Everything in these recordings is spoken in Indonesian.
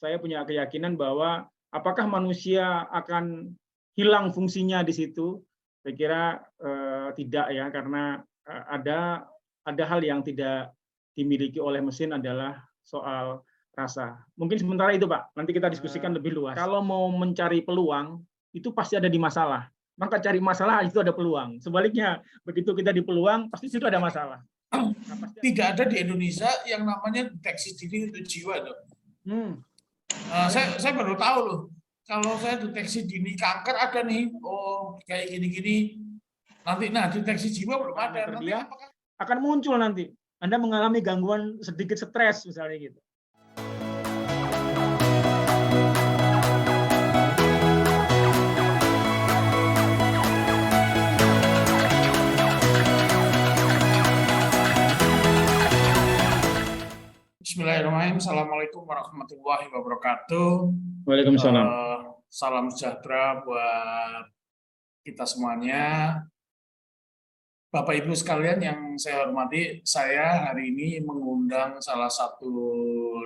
saya punya keyakinan bahwa apakah manusia akan hilang fungsinya di situ? Saya kira tidak ya, karena ada hal yang tidak dimiliki oleh mesin adalah soal rasa. Mungkin sementara itu, Pak. Nanti kita diskusikan lebih luas. Kalau mau mencari peluang, itu pasti ada di masalah. Maka cari masalah itu ada peluang. Sebaliknya, begitu kita di peluang, pasti itu ada masalah. Tidak ada di Indonesia yang namanya deteksi dini untuk jiwa, loh. Saya baru tahu loh. Kalau saya deteksi dini kanker ada nih, oh kayak gini-gini. Nanti, deteksi jiwa belum ada. Nanti apakah akan muncul nanti? Anda mengalami gangguan sedikit stres misalnya gitu. Bismillahirrahmanirrahim. Assalamualaikum warahmatullahi wabarakatuh. Waalaikumsalam. Salam sejahtera buat kita semuanya. Bapak Ibu sekalian yang saya hormati, saya hari ini mengundang salah satu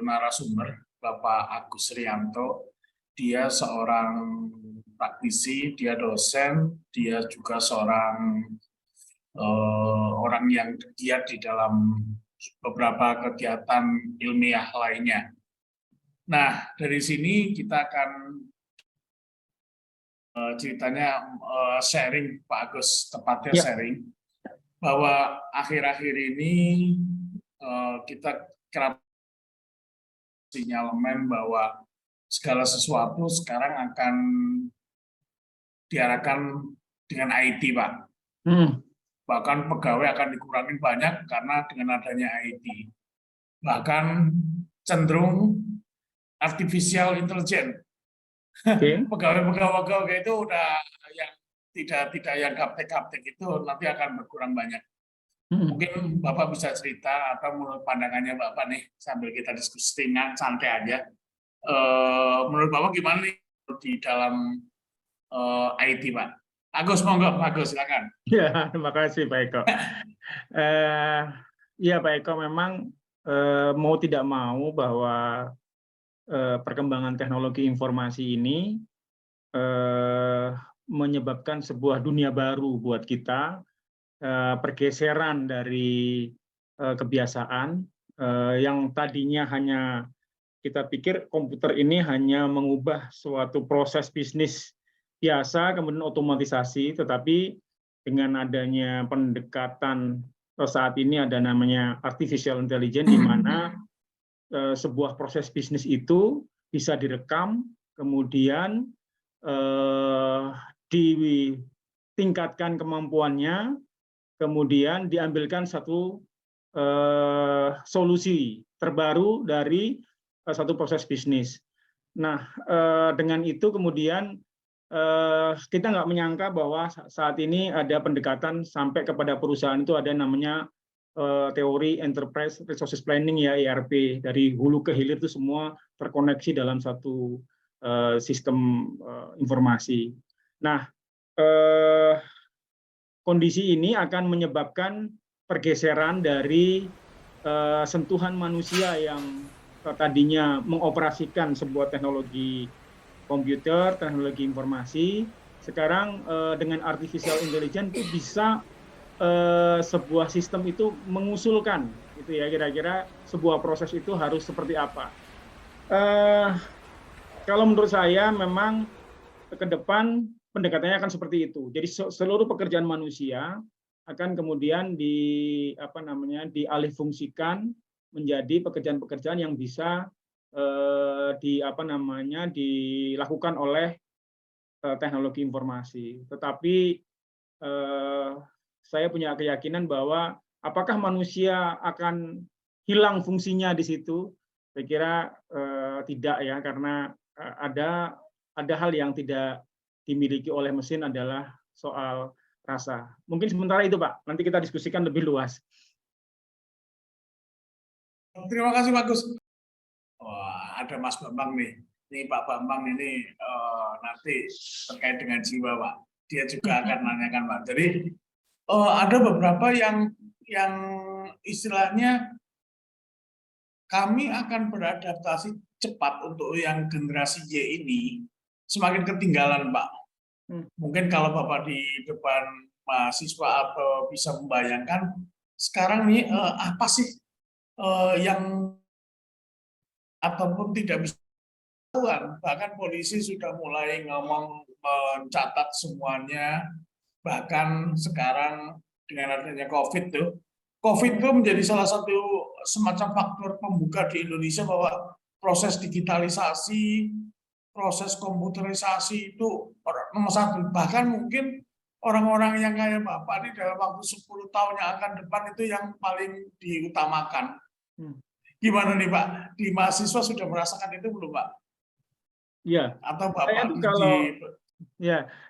narasumber, Bapak Agus Rianto. Dia seorang praktisi, dia dosen, dia juga seorang orang yang giat di dalam beberapa kegiatan ilmiah lainnya. Nah, dari sini kita akan ceritanya sharing, Pak Agus, tepatnya sharing, bahwa akhir-akhir ini kita kerap sinyalemen bahwa segala sesuatu sekarang akan diarahkan dengan IT, Pak. Bahkan pegawai akan dikurangi banyak karena dengan adanya IT. Bahkan cenderung artificial intelligence. Pegawai-pegawai itu udah yang tidak yang gaptek-gaptek itu nanti akan berkurang banyak. Mungkin Bapak bisa cerita atau menurut pandangannya Bapak nih sambil kita diskusi santai aja. Menurut Bapak gimana nih di dalam IT, Pak? Agus, monggo, Agus, silakan. Ya, terima kasih Pak Eko. Ya Pak Eko, memang mau tidak mau bahwa perkembangan teknologi informasi ini menyebabkan sebuah dunia baru buat kita, pergeseran dari kebiasaan yang tadinya hanya kita pikir komputer ini hanya mengubah suatu proses bisnis biasa, kemudian otomatisasi, tetapi dengan adanya pendekatan saat ini ada namanya artificial intelligence, di mana sebuah proses bisnis itu bisa direkam, kemudian ditingkatkan kemampuannya, kemudian diambilkan satu solusi terbaru dari satu proses bisnis. Nah, dengan itu kemudian kita nggak menyangka bahwa saat ini ada pendekatan sampai kepada perusahaan itu ada namanya teori Enterprise Resources Planning, ya, ERP, dari hulu ke hilir itu semua terkoneksi dalam satu sistem informasi. Nah, kondisi ini akan menyebabkan pergeseran dari sentuhan manusia yang tadinya mengoperasikan sebuah teknologi komputer, teknologi informasi, sekarang dengan artificial intelligence itu bisa sebuah sistem itu mengusulkan, gitu ya, kira-kira sebuah proses itu harus seperti apa. Kalau menurut saya memang ke depan pendekatannya akan seperti itu. Jadi seluruh pekerjaan manusia akan kemudian dialihfungsikan menjadi pekerjaan-pekerjaan yang bisa dilakukan oleh teknologi informasi. Tetapi saya punya keyakinan bahwa apakah manusia akan hilang fungsinya di situ? Saya kira tidak ya, karena ada hal yang tidak dimiliki oleh mesin adalah soal rasa. Mungkin sementara itu, Pak. Nanti kita diskusikan lebih luas. Terima kasih, Bagus. Wah, ada Mas Bambang nih. Ini Pak Bambang ini nanti terkait dengan jiwa, Pak. Dia juga akan nanyakan, Pak. Jadi ada beberapa yang istilahnya kami akan beradaptasi cepat untuk yang generasi Y ini semakin ketinggalan, Pak. Mungkin kalau Bapak di depan mahasiswa atau bisa membayangkan sekarang nih apa sih yang ataupun tidak bisa dilakukan. Bahkan polisi sudah mulai ngomong mencatat semuanya. Bahkan sekarang dengan adanya COVID itu menjadi salah satu semacam faktor pembuka di Indonesia bahwa proses digitalisasi, proses komputerisasi itu nomor satu. Bahkan mungkin orang-orang yang kayak Bapak ini dalam waktu 10 tahun yang akan depan itu yang paling diutamakan. Gimana nih Pak? Di mahasiswa sudah merasakan itu belum Pak? Iya. Atau Bapak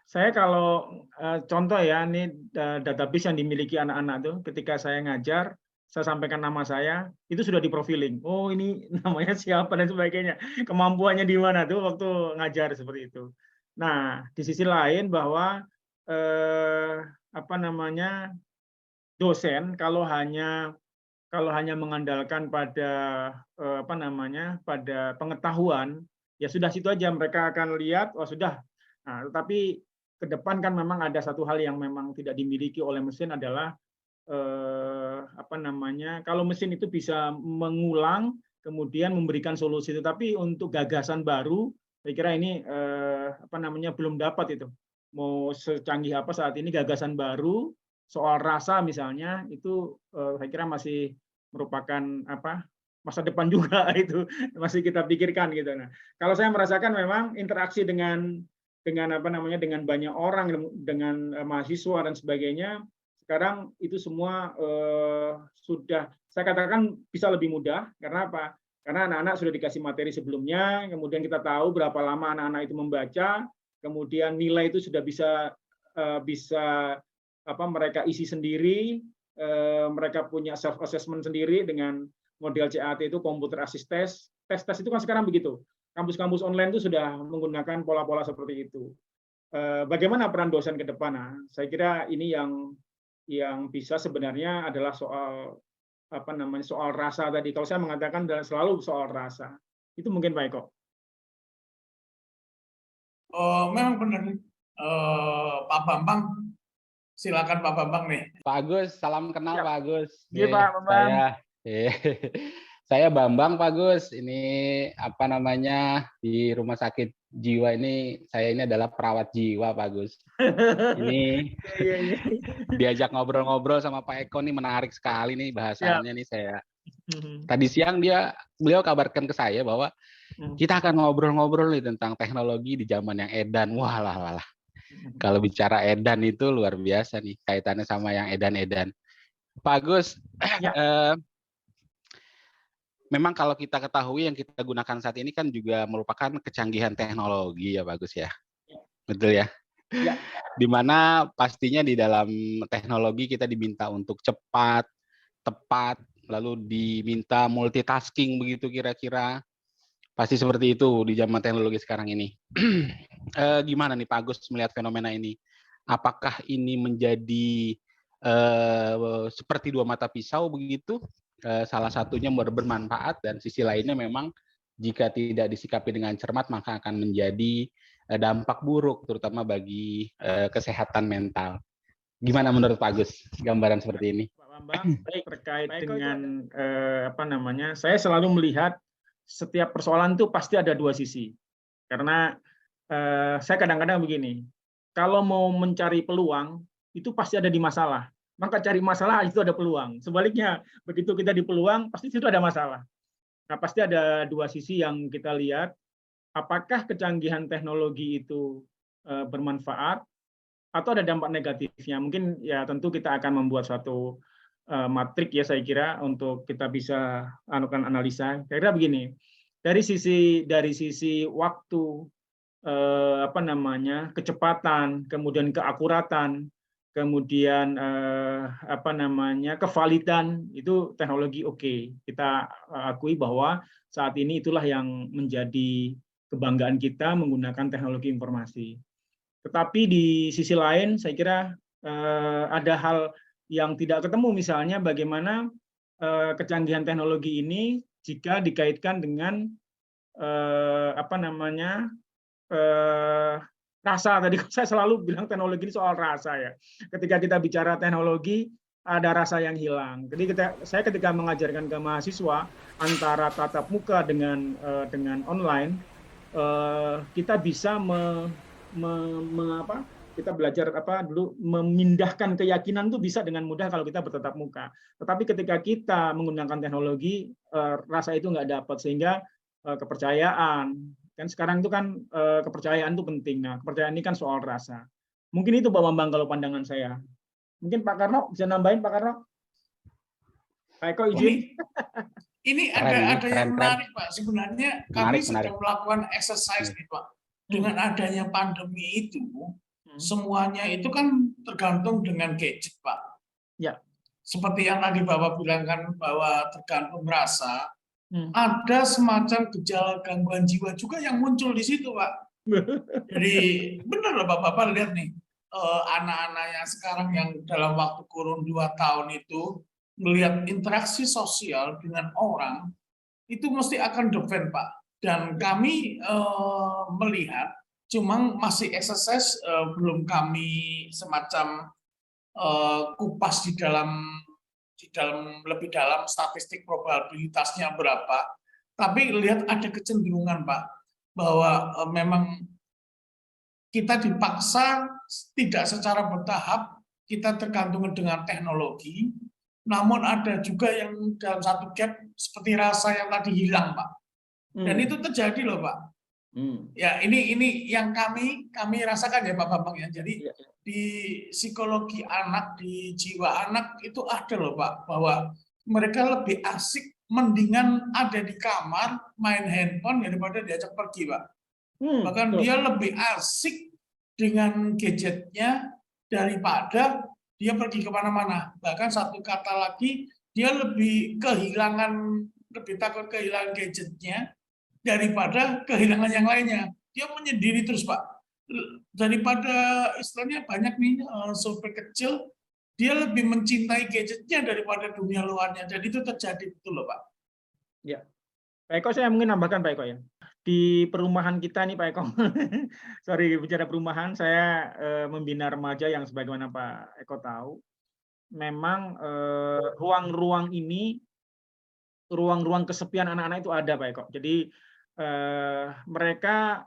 saya kalau contoh ya, ini database yang dimiliki anak-anak tuh, ketika saya ngajar, saya sampaikan nama saya, itu sudah di-profiling. Oh, ini namanya siapa dan sebagainya. Kemampuannya di mana tuh waktu ngajar seperti itu. Nah, di sisi lain bahwa dosen kalau hanya mengandalkan pada pada pengetahuan, ya sudah situ aja mereka akan lihat, oh sudah. Nah, tetapi ke depan kan memang ada satu hal yang memang tidak dimiliki oleh mesin adalah kalau mesin itu bisa mengulang kemudian memberikan solusi, tetapi untuk gagasan baru saya kira ini belum dapat itu. Mau secanggih apa saat ini gagasan baru soal rasa misalnya itu saya kira masih merupakan masa depan juga itu masih kita pikirkan gitu. Nah, kalau saya merasakan memang interaksi dengan banyak orang, dengan mahasiswa dan sebagainya, sekarang itu semua sudah saya katakan bisa lebih mudah. Karena apa? Karena anak-anak sudah dikasih materi sebelumnya, kemudian kita tahu berapa lama anak-anak itu membaca, kemudian nilai itu sudah bisa mereka isi sendiri, mereka punya self assessment sendiri dengan model CAT itu computer assist test. Tes itu kan sekarang begitu. Kampus-kampus online itu sudah menggunakan pola-pola seperti itu. Bagaimana peran dosen ke depan? Nah, saya kira ini yang bisa sebenarnya adalah soal soal rasa tadi. Kalau saya mengatakan selalu soal rasa. Itu mungkin Pak Eko. Memang benar. Pak Bambang, silakan Pak Bambang nih. Pak Agus, salam kenal ya. Pak Agus. Iya Pak Bambang. Saya Bambang Pak Gus, ini di rumah sakit jiwa ini, saya ini adalah perawat jiwa Pak Gus. Ini diajak ngobrol-ngobrol sama Pak Eko nih menarik sekali nih bahasannya nih saya. Tadi siang beliau kabarkan ke saya bahwa kita akan ngobrol-ngobrol nih tentang teknologi di zaman yang edan. Walah. Kalau bicara edan itu luar biasa nih kaitannya sama yang edan-edan. Pak Gus, memang kalau kita ketahui yang kita gunakan saat ini kan juga merupakan kecanggihan teknologi ya Bagus ya. Betul ya? Ya. Dimana pastinya di dalam teknologi kita diminta untuk cepat, tepat, lalu diminta multitasking begitu kira-kira. Pasti seperti itu di zaman teknologi sekarang ini. Gimana nih Pak Agus melihat fenomena ini? Apakah ini menjadi seperti dua mata pisau begitu? Salah satunya bermanfaat dan sisi lainnya memang jika tidak disikapi dengan cermat maka akan menjadi dampak buruk terutama bagi kesehatan mental. Gimana menurut Pak Agus gambaran seperti ini? Pak Bambang, baik terkait dengan saya selalu melihat setiap persoalan itu pasti ada dua sisi. Karena saya kadang-kadang begini, kalau mau mencari peluang itu pasti ada di masalah. Maka cari masalah itu ada peluang. Sebaliknya, begitu kita di peluang, pasti itu ada masalah. Nah, pasti ada dua sisi yang kita lihat. Apakah kecanggihan teknologi itu bermanfaat atau ada dampak negatifnya? Mungkin ya tentu kita akan membuat suatu matrik ya saya kira untuk kita bisa anukan analisa. Kira-kira begini. Dari sisi waktu, kecepatan, kemudian keakuratan, kemudian kevalidan itu teknologi oke. Kita akui bahwa saat ini itulah yang menjadi kebanggaan kita menggunakan teknologi informasi. Tetapi di sisi lain saya kira ada hal yang tidak ketemu, misalnya bagaimana kecanggihan teknologi ini jika dikaitkan dengan apa namanya, rasa. Tadi saya selalu bilang teknologi ini soal rasa ya. Ketika kita bicara teknologi, ada rasa yang hilang. Jadi saya ketika mengajarkan ke mahasiswa antara tatap muka dengan online, kita bisa kita belajar memindahkan keyakinan itu bisa dengan mudah kalau kita bertatap muka. Tetapi ketika kita menggunakan teknologi, rasa itu nggak dapat, sehingga kepercayaan. Kan sekarang itu kan kepercayaan itu penting. Nah, kepercayaan ini kan soal rasa. Mungkin itu Pak Bambang kalau pandangan saya. Mungkin Pak Karno bisa nambahin, Pak Karno? Pak Eko izin. Ini ada yang menarik Pak. Sebenarnya kami sedang melakukan exercise nih Pak. Dengan adanya pandemi itu, semuanya itu kan tergantung dengan gadget, Pak. Ya. Seperti yang tadi Bapak bilang kan bahwa tergantung rasa, ada semacam gejala gangguan jiwa juga yang muncul di situ, Pak. Jadi benar loh Bapak lihat nih, anak-anak yang sekarang yang dalam waktu kurun 2 tahun itu melihat interaksi sosial dengan orang, itu mesti akan defend, Pak. Dan kami melihat, cuma masih exercise, belum kami semacam kupas di dalam lebih dalam statistik probabilitasnya berapa. Tapi lihat ada kecenderungan Pak, bahwa memang kita dipaksa tidak secara bertahap, kita tergantung dengan teknologi, namun ada juga yang dalam satu gap seperti rasa yang tadi hilang Pak. Dan itu terjadi loh Pak. Ya ini yang kami rasakan ya Pak Bambang ya. Jadi di psikologi anak, di jiwa anak itu ada loh Pak, bahwa mereka lebih asik mendingan ada di kamar main handphone daripada diajak pergi Pak. Bahkan dia lebih asik dengan gadgetnya daripada dia pergi kemana-mana. Bahkan satu kata lagi, dia lebih takut kehilangan gadgetnya daripada kehilangan yang lainnya. Dia menyendiri terus Pak. Daripada istilahnya banyak nih survei kecil, dia lebih mencintai gadgetnya daripada dunia luarnya. Dan itu terjadi betul loh Pak. Ya, Pak Eko saya mungkin nambahkan Pak Eko ya. Di perumahan kita nih Pak Eko, sorry bicara perumahan, saya membina remaja yang sebagaimana Pak Eko tahu, memang ruang-ruang ini, ruang-ruang kesepian anak-anak itu ada Pak Eko. Jadi mereka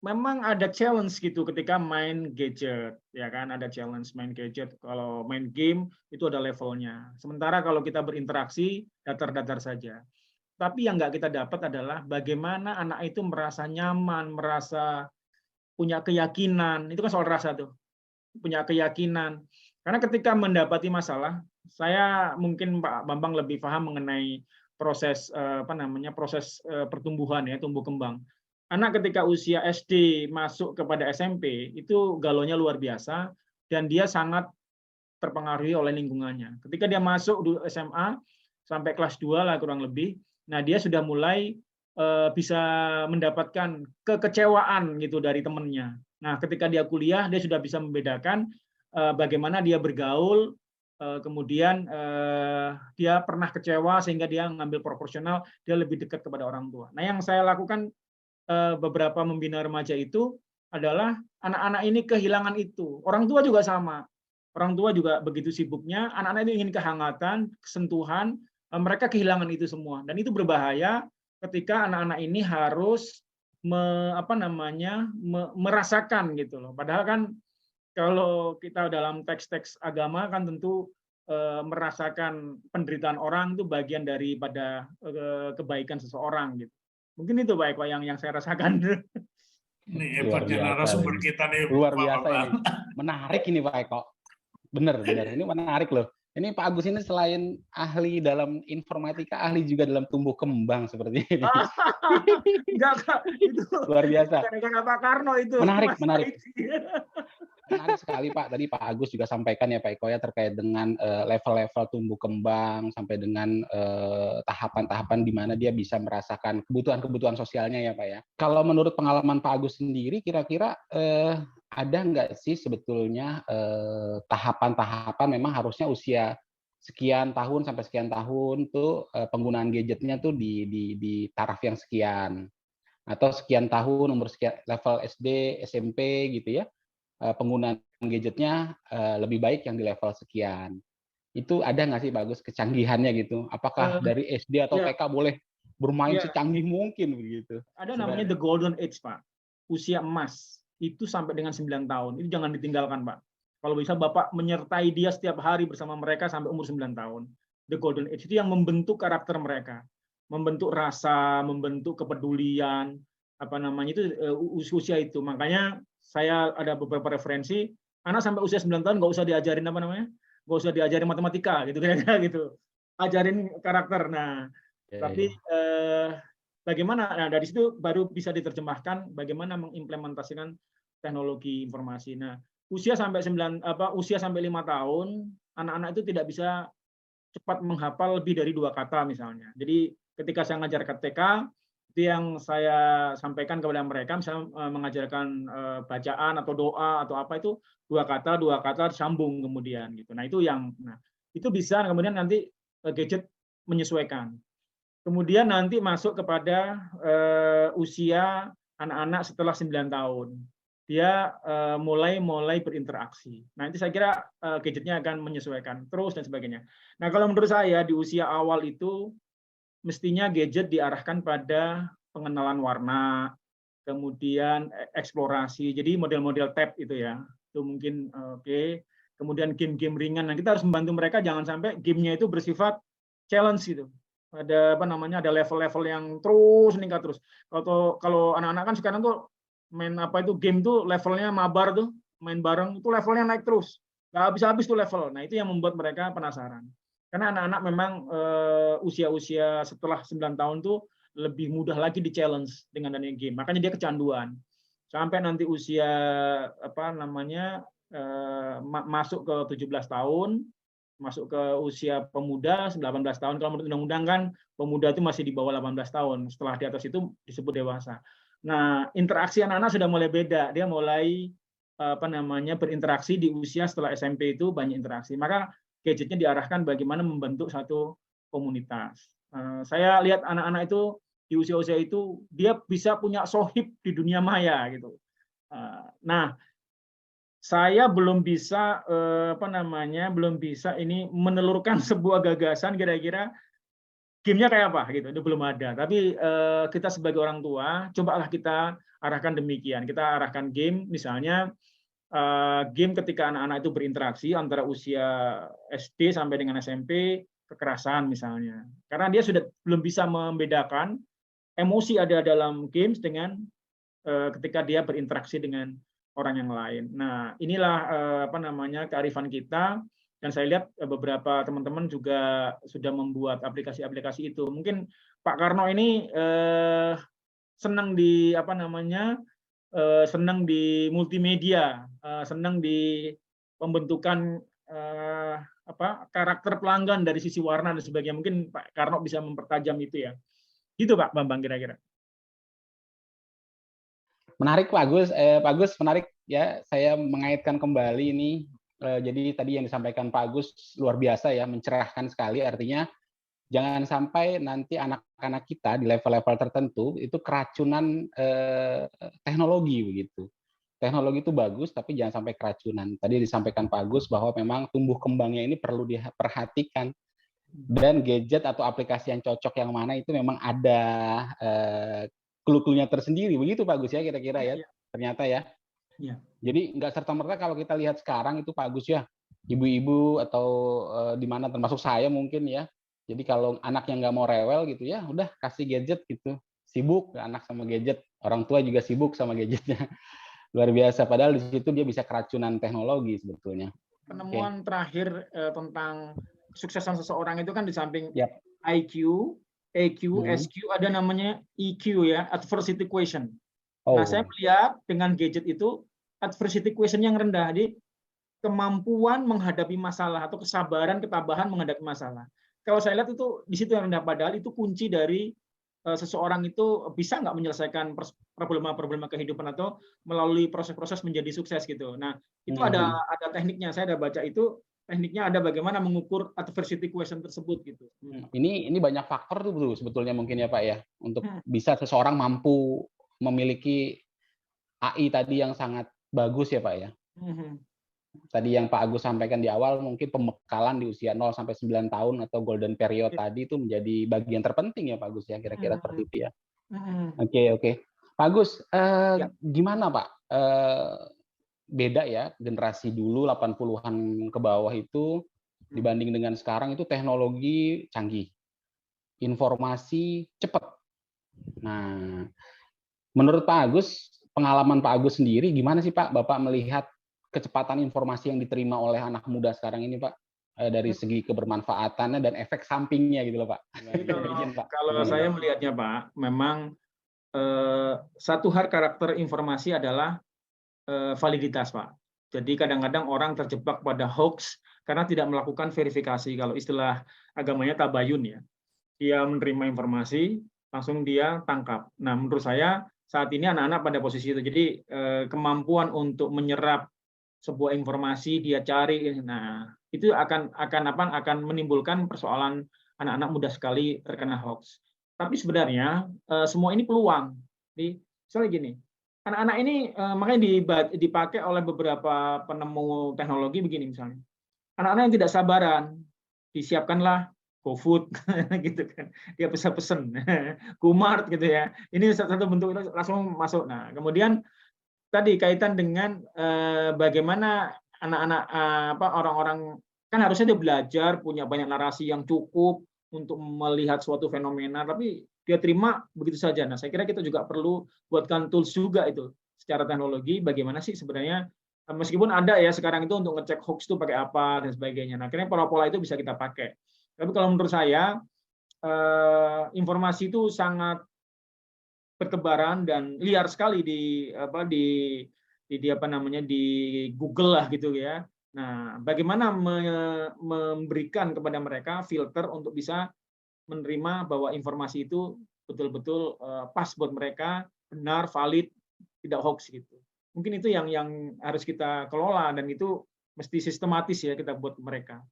memang ada challenge gitu ketika main gadget, ya kan, ada challenge main gadget. Kalau main game itu ada levelnya. Sementara kalau kita berinteraksi datar-datar saja. Tapi yang nggak kita dapat adalah bagaimana anak itu merasa nyaman, merasa punya keyakinan. Itu kan soal rasa tuh, punya keyakinan. Karena ketika mendapati masalah, saya mungkin Pak Bambang lebih paham mengenai proses proses pertumbuhan ya, tumbuh kembang. Anak ketika usia SD masuk kepada SMP itu galonya luar biasa dan dia sangat terpengaruhi oleh lingkungannya. Ketika dia masuk di SMA sampai kelas 2 lah kurang lebih, nah dia sudah mulai bisa mendapatkan kekecewaan gitu dari temannya. Nah, ketika dia kuliah dia sudah bisa membedakan bagaimana dia bergaul, kemudian dia pernah kecewa sehingga dia ngambil proporsional, dia lebih dekat kepada orang tua. Nah, yang saya lakukan beberapa membina remaja itu adalah anak-anak ini kehilangan itu. Orang tua juga sama. Orang tua juga begitu sibuknya, anak-anak ini ingin kehangatan, kesentuhan, mereka kehilangan itu semua. Dan itu berbahaya ketika anak-anak ini harus merasakan gitu loh. Padahal kan kalau kita dalam teks-teks agama kan tentu merasakan penderitaan orang itu bagian daripada kebaikan seseorang gitu. Mungkin itu Pak Eko yang saya rasakan. Ini hebatnya narasumber kita nih. Luar biasa ini. Menarik ini Pak Eko. Benar. Ini menarik loh. Ini Pak Agus ini selain ahli dalam informatika, ahli juga dalam tumbuh kembang seperti ini. Enggak, Kak. Itu luar biasa. Karena Pak Karno itu. Menarik. Menarik sekali Pak. Tadi Pak Agus juga sampaikan ya Pak Eko ya terkait dengan level-level tumbuh kembang sampai dengan tahapan-tahapan di mana dia bisa merasakan kebutuhan-kebutuhan sosialnya ya Pak ya. Kalau menurut pengalaman Pak Agus sendiri kira-kira ada nggak sih sebetulnya tahapan-tahapan memang harusnya usia sekian tahun sampai sekian tahun tuh penggunaan gadgetnya tuh di taraf yang sekian. atau sekian tahun, umur sekian, level SD, SMP gitu ya, penggunaan gadgetnya lebih baik yang di level sekian. Itu ada nggak sih bagus kecanggihannya gitu? Apakah Eh, dari SD atau ya, TK boleh bermain ya, secanggih mungkin begitu? ada namanya Sebenarnya. the golden age, Pak. Usia emas itu sampai dengan 9 tahun. Itu jangan ditinggalkan, Pak. Kalau bisa Bapak menyertai dia setiap hari bersama mereka sampai umur 9 tahun. The golden age itu yang membentuk karakter mereka, membentuk rasa, membentuk kepedulian, apa namanya itu usia itu. Makanya saya ada beberapa referensi, anak sampai usia 9 tahun nggak usah diajarin apa namanya, nggak usah diajarin matematika gitu kira-kira gitu, ajarin karakter. Nah, Ya, tapi ya. bagaimana, nah dari situ baru bisa diterjemahkan bagaimana mengimplementasikan teknologi informasi. Nah, usia sampai 5 tahun, anak-anak itu tidak bisa cepat menghafal lebih dari 2 kata misalnya. Jadi ketika saya ngajar ke TK, itu yang saya sampaikan kepada mereka, misalnya mengajarkan bacaan atau doa atau apa itu 2 kata disambung kemudian gitu. Nah, itu bisa kemudian nanti gadget menyesuaikan. Kemudian nanti masuk kepada usia anak-anak setelah 9 tahun. Dia mulai berinteraksi. Nah, itu saya kira gadgetnya akan menyesuaikan terus dan sebagainya. Nah, kalau menurut saya di usia awal itu mestinya gadget diarahkan pada pengenalan warna, kemudian eksplorasi. Jadi model-model tab itu ya. Itu mungkin oke. Kemudian game-game ringan. Nah, kita harus membantu mereka jangan sampai gamenya itu bersifat challenge gitu. Ada apa namanya? Ada level-level yang terus meningkat terus. Kalau anak-anak kan sekarang tuh main apa itu game tuh levelnya mabar tuh, main bareng itu levelnya naik terus. Nggak habis-habis tuh level. Nah, itu yang membuat mereka penasaran. Karena anak-anak memang usia-usia setelah 9 tahun tuh lebih mudah lagi di challenge dengan adanya game. Makanya dia kecanduan. Sampai nanti usia apa namanya masuk ke 17 tahun, masuk ke usia pemuda 18 tahun. Kalau menurut undang-undang kan pemuda itu masih di bawah 18 tahun. Setelah di atas itu disebut dewasa. Nah, interaksi anak-anak sudah mulai beda. Dia mulai apa namanya berinteraksi di usia setelah SMP itu banyak interaksi. Maka gadgetnya diarahkan bagaimana membentuk satu komunitas. Saya lihat anak-anak itu di usia-usia itu dia bisa punya sohib di dunia maya gitu. Nah, saya belum bisa belum bisa ini menelurkan sebuah gagasan kira-kira gamenya kayak apa gitu, itu belum ada. Tapi kita sebagai orang tua, cobalah kita arahkan demikian. Kita arahkan game, misalnya game ketika anak-anak itu berinteraksi antara usia SD sampai dengan SMP, kekerasan misalnya. Karena dia sudah belum bisa membedakan emosi ada dalam games dengan ketika dia berinteraksi dengan orang yang lain. Nah, inilah apa namanya kearifan kita. Dan saya lihat beberapa teman-teman juga sudah membuat aplikasi-aplikasi itu. Mungkin Pak Karno ini senang di apa namanya senang di multimedia, senang di pembentukan karakter pelanggan dari sisi warna dan sebagainya. Mungkin Pak Karno bisa mempertajam itu ya. Gitu Pak Bambang kira-kira. Menarik Pak Agus menarik ya. Saya mengaitkan kembali ini. Jadi tadi yang disampaikan Pak Agus luar biasa ya, mencerahkan sekali. Artinya jangan sampai nanti anak-anak kita di level-level tertentu itu keracunan teknologi begitu. Teknologi itu bagus, tapi jangan sampai keracunan. Tadi disampaikan Pak Agus bahwa memang tumbuh kembangnya ini perlu diperhatikan. Dan gadget atau aplikasi yang cocok yang mana itu memang ada clue-cluenya tersendiri. Begitu Pak Agus ya kira-kira ya, ternyata ya. Ya. Jadi nggak serta-merta kalau kita lihat sekarang itu Pak Agus ya, ibu-ibu atau di mana termasuk saya mungkin ya. Jadi kalau anak yang nggak mau rewel gitu ya, udah kasih gadget gitu. Sibuk anak sama gadget, orang tua juga sibuk sama gadgetnya. Luar biasa. Padahal di situ dia bisa keracunan teknologi sebetulnya. Penemuan terakhir tentang kesuksesan seseorang itu kan di samping Yep. IQ, EQ, SQ, ada namanya EQ ya, adversity question. Nah, saya melihat dengan gadget itu adversity question yang rendah, jadi kemampuan menghadapi masalah atau kesabaran, ketabahan menghadapi masalah. Kalau saya lihat itu di situ yang rendah, padahal itu kunci dari seseorang itu bisa nggak menyelesaikan problema-problema kehidupan atau melalui proses-proses menjadi sukses gitu. Nah, itu ada tekniknya. Saya ada baca itu tekniknya, ada bagaimana mengukur adversity question tersebut gitu. Ini banyak faktor tuh sebetulnya mungkin ya Pak ya, untuk bisa seseorang mampu memiliki AI tadi yang sangat bagus ya Pak ya. Tadi yang Pak Agus sampaikan di awal, mungkin pembekalan di usia 0 sampai 9 tahun atau golden period tadi itu menjadi bagian terpenting ya Pak Agus ya, kira-kira seperti itu ya. Oke. Pak Agus, gimana Pak? Beda ya generasi dulu 80-an ke bawah itu dibanding dengan sekarang itu teknologi canggih. Informasi cepat. Nah, menurut Pak Agus, pengalaman Pak Agus sendiri gimana sih Pak Bapak melihat kecepatan informasi yang diterima oleh anak muda sekarang ini Pak, dari segi kebermanfaatannya dan efek sampingnya gitu loh Pak. Kalau saya melihatnya Pak, memang satu hal karakter informasi adalah validitas Pak. Jadi kadang-kadang orang terjebak pada hoax karena tidak melakukan verifikasi. Kalau istilah agamanya tabayun ya, dia menerima informasi langsung dia tangkap. Nah menurut saya saat ini anak-anak pada posisi itu. Jadi kemampuan untuk menyerap sebuah informasi dia cari, nah itu akan menimbulkan persoalan anak-anak mudah sekali terkena hoax. Tapi sebenarnya semua ini peluang. Jadi misalnya gini, anak-anak ini makanya dipakai oleh beberapa penemu teknologi begini misalnya. Anak-anak yang tidak sabaran disiapkanlah GoFood gitu kan, dia pesen Kumart gitu ya. Ini satu bentuk itu langsung masuk. Nah kemudian tadi kaitan dengan bagaimana anak-anak orang-orang kan harusnya dia belajar punya banyak narasi yang cukup untuk melihat suatu fenomena, tapi dia terima begitu saja. Nah, saya kira kita juga perlu buatkan tools juga itu secara teknologi bagaimana sih sebenarnya meskipun ada ya sekarang itu untuk ngecek hoax itu pakai apa dan sebagainya. Nah, akhirnya pola-pola itu bisa kita pakai. Tapi kalau menurut saya informasi itu sangat bertebaran dan liar sekali di Google lah gitu ya. Nah, bagaimana memberikan kepada mereka filter untuk bisa menerima bahwa informasi itu betul-betul pas buat mereka, benar, valid, tidak hoax gitu. Mungkin itu yang harus kita kelola dan itu mesti sistematis ya kita buat mereka.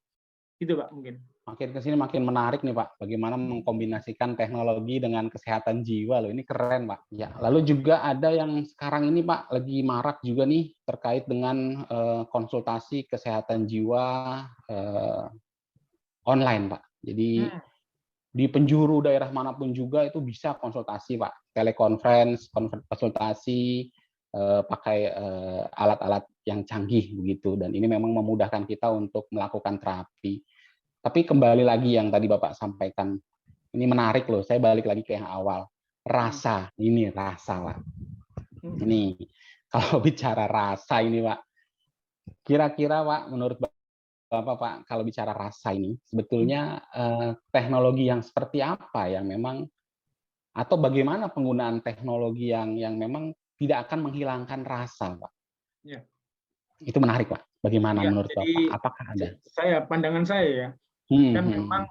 Gitu Pak mungkin. Makin ke sini makin menarik nih Pak, bagaimana mengkombinasikan teknologi dengan kesehatan jiwa loh, ini keren Pak. Ya, lalu juga ada yang sekarang ini Pak lagi marak juga nih terkait dengan konsultasi kesehatan jiwa online Pak. Jadi di penjuru daerah manapun juga itu bisa konsultasi Pak, telekonferensi, konsultasi pakai alat-alat yang canggih begitu, dan ini memang memudahkan kita untuk melakukan terapi. Tapi kembali lagi yang tadi Bapak sampaikan, ini menarik loh, saya balik lagi ke yang awal. Rasa, ini rasa Pak. Ini, kalau bicara rasa ini Pak, kira-kira Pak, menurut Bapak Pak, kalau bicara rasa ini, sebetulnya teknologi yang seperti apa yang memang, atau bagaimana penggunaan teknologi yang memang tidak akan menghilangkan rasa Pak? Ya. Itu menarik Pak, bagaimana ya, menurut Bapak? Apakah ada? Pandangan saya ya, kan memang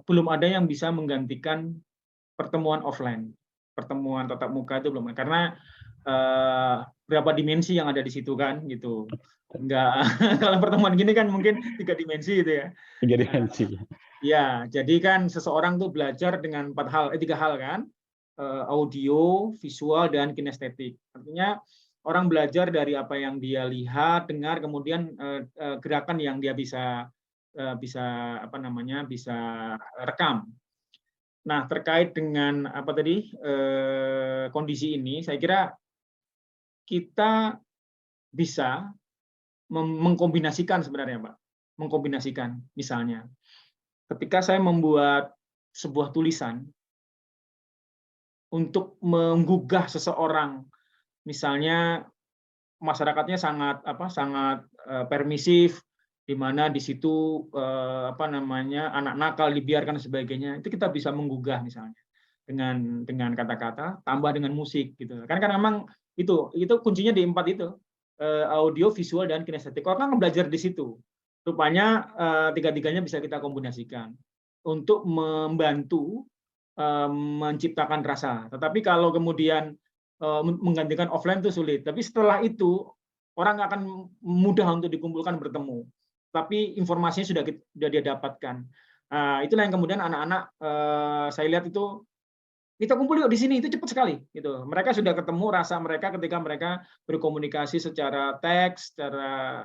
belum ada yang bisa menggantikan pertemuan offline, pertemuan tatap muka itu belum, karena berapa dimensi yang ada di situ kan gitu. Enggak, kalau pertemuan gini kan mungkin 3 dimensi gitu ya. 3 dimensi. Ya, jadi kan seseorang tuh belajar dengan 3 hal kan, audio, visual, dan kinestetik. Artinya orang belajar dari apa yang dia lihat, dengar, kemudian gerakan yang dia bisa rekam. Nah, terkait dengan kondisi ini, saya kira kita bisa mengkombinasikan sebenarnya, Pak. Mengkombinasikan, misalnya, ketika saya membuat sebuah tulisan untuk menggugah seseorang, misalnya masyarakatnya sangat permisif, di mana di situ anak nakal dibiarkan sebagainya, itu kita bisa menggugah misalnya dengan kata-kata tambah dengan musik gitu kan memang itu kuncinya di 4 itu, audio, visual, dan kinestetik. Orang kan belajar di situ, rupanya 3-tiganya bisa kita kombinasikan untuk membantu menciptakan rasa. Tetapi kalau kemudian menggantikan offline itu sulit, tapi setelah itu orang akan mudah untuk dikumpulkan bertemu, tapi informasinya sudah dia dapatkan. Itulah yang kemudian anak-anak saya lihat itu kita kumpul yuk di sini, itu cepat sekali gitu. Mereka sudah ketemu rasa mereka ketika mereka berkomunikasi secara teks, secara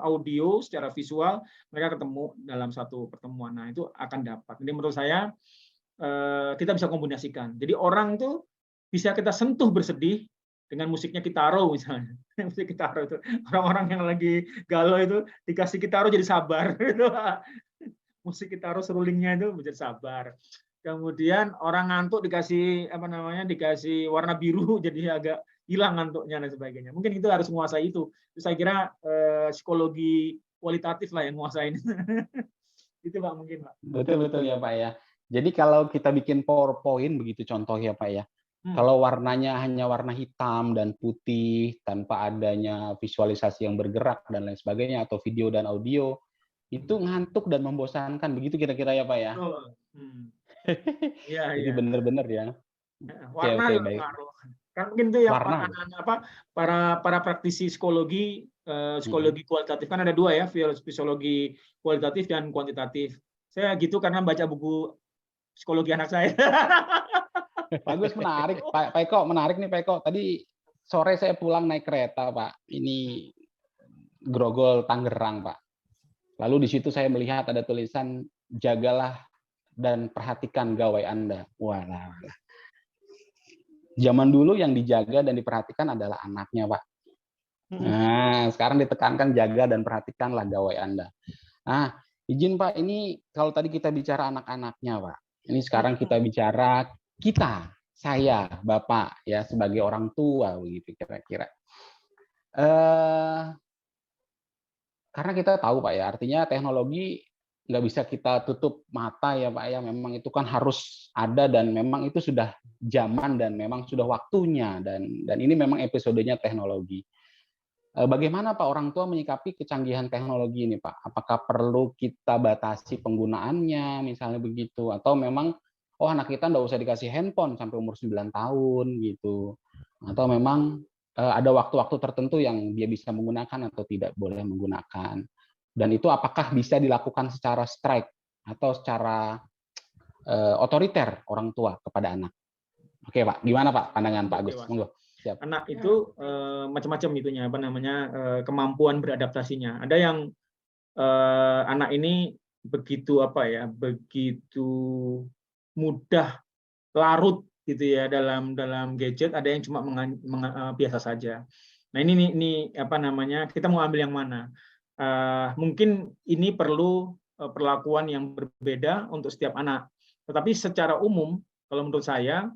audio, secara visual, mereka ketemu dalam satu pertemuan. Nah, itu akan dapat. Jadi menurut saya kita bisa kombinasikan. Jadi orang tuh bisa kita sentuh bersedih dengan musiknya Kitaro misalnya. Musik Kitaro itu orang-orang yang lagi galau itu dikasih Kitaro jadi sabar. Musik Kitaro serulingnya itu menjadi sabar. Kemudian orang ngantuk dikasih dikasih warna biru jadi agak hilang ngantuknya dan sebagainya. Mungkin itu harus menguasai itu. Terus saya kira psikologi kualitatif lah yang menguasain. Itu Pak mungkin Pak. Betul ya Pak ya. Jadi kalau kita bikin PowerPoint begitu contoh ya Pak ya. Kalau warnanya hanya warna hitam dan putih tanpa adanya visualisasi yang bergerak dan lain sebagainya atau video dan audio itu ngantuk dan membosankan begitu kira-kira ya Pak ya. Iya, jadi benar-benar ya. Warna juga pengaruh. Kan mungkin itu yang para praktisi psikologi kualitatif kan ada dua ya, psikologi kualitatif dan kuantitatif. Saya gitu karena baca buku psikologi anak saya. Bagus, menarik Pak Eko, menarik nih Pak Eko. Tadi sore saya pulang naik kereta Pak. Ini Grogol Tangerang Pak. Lalu di situ saya melihat ada tulisan jagalah dan perhatikan gawai Anda. Walah. Zaman dulu yang dijaga dan diperhatikan adalah anaknya, Pak. Nah, sekarang ditekankan jaga dan perhatikanlah gawai Anda. Nah, izin Pak, ini kalau tadi kita bicara anak-anaknya, Pak. Ini sekarang kita bicara kita, saya, Bapak, ya sebagai orang tua, begitu kira-kira. Karena kita tahu, Pak ya, artinya teknologi nggak bisa kita tutup mata ya Pak ya, memang itu kan harus ada dan memang itu sudah zaman dan memang sudah waktunya dan ini memang episodenya teknologi. Bagaimana Pak orang tua menyikapi kecanggihan teknologi ini Pak? Apakah perlu kita batasi penggunaannya misalnya begitu atau memang anak kita nggak usah dikasih handphone sampai umur 9 tahun gitu. Atau memang ada waktu-waktu tertentu yang dia bisa menggunakan atau tidak boleh menggunakan. Dan itu apakah bisa dilakukan secara strike atau secara otoriter orang tua kepada anak? Oke Pak, gimana Pak pandangan Pak Agus? Monggo. Siap. Anak itu macam-macam itunya, kemampuan beradaptasinya. Ada yang anak ini begitu mudah larut gitu ya dalam gadget. Ada yang cuma biasa saja. Nah ini kita mau ambil yang mana? Mungkin ini perlu perlakuan yang berbeda untuk setiap anak. Tetapi secara umum, kalau menurut saya,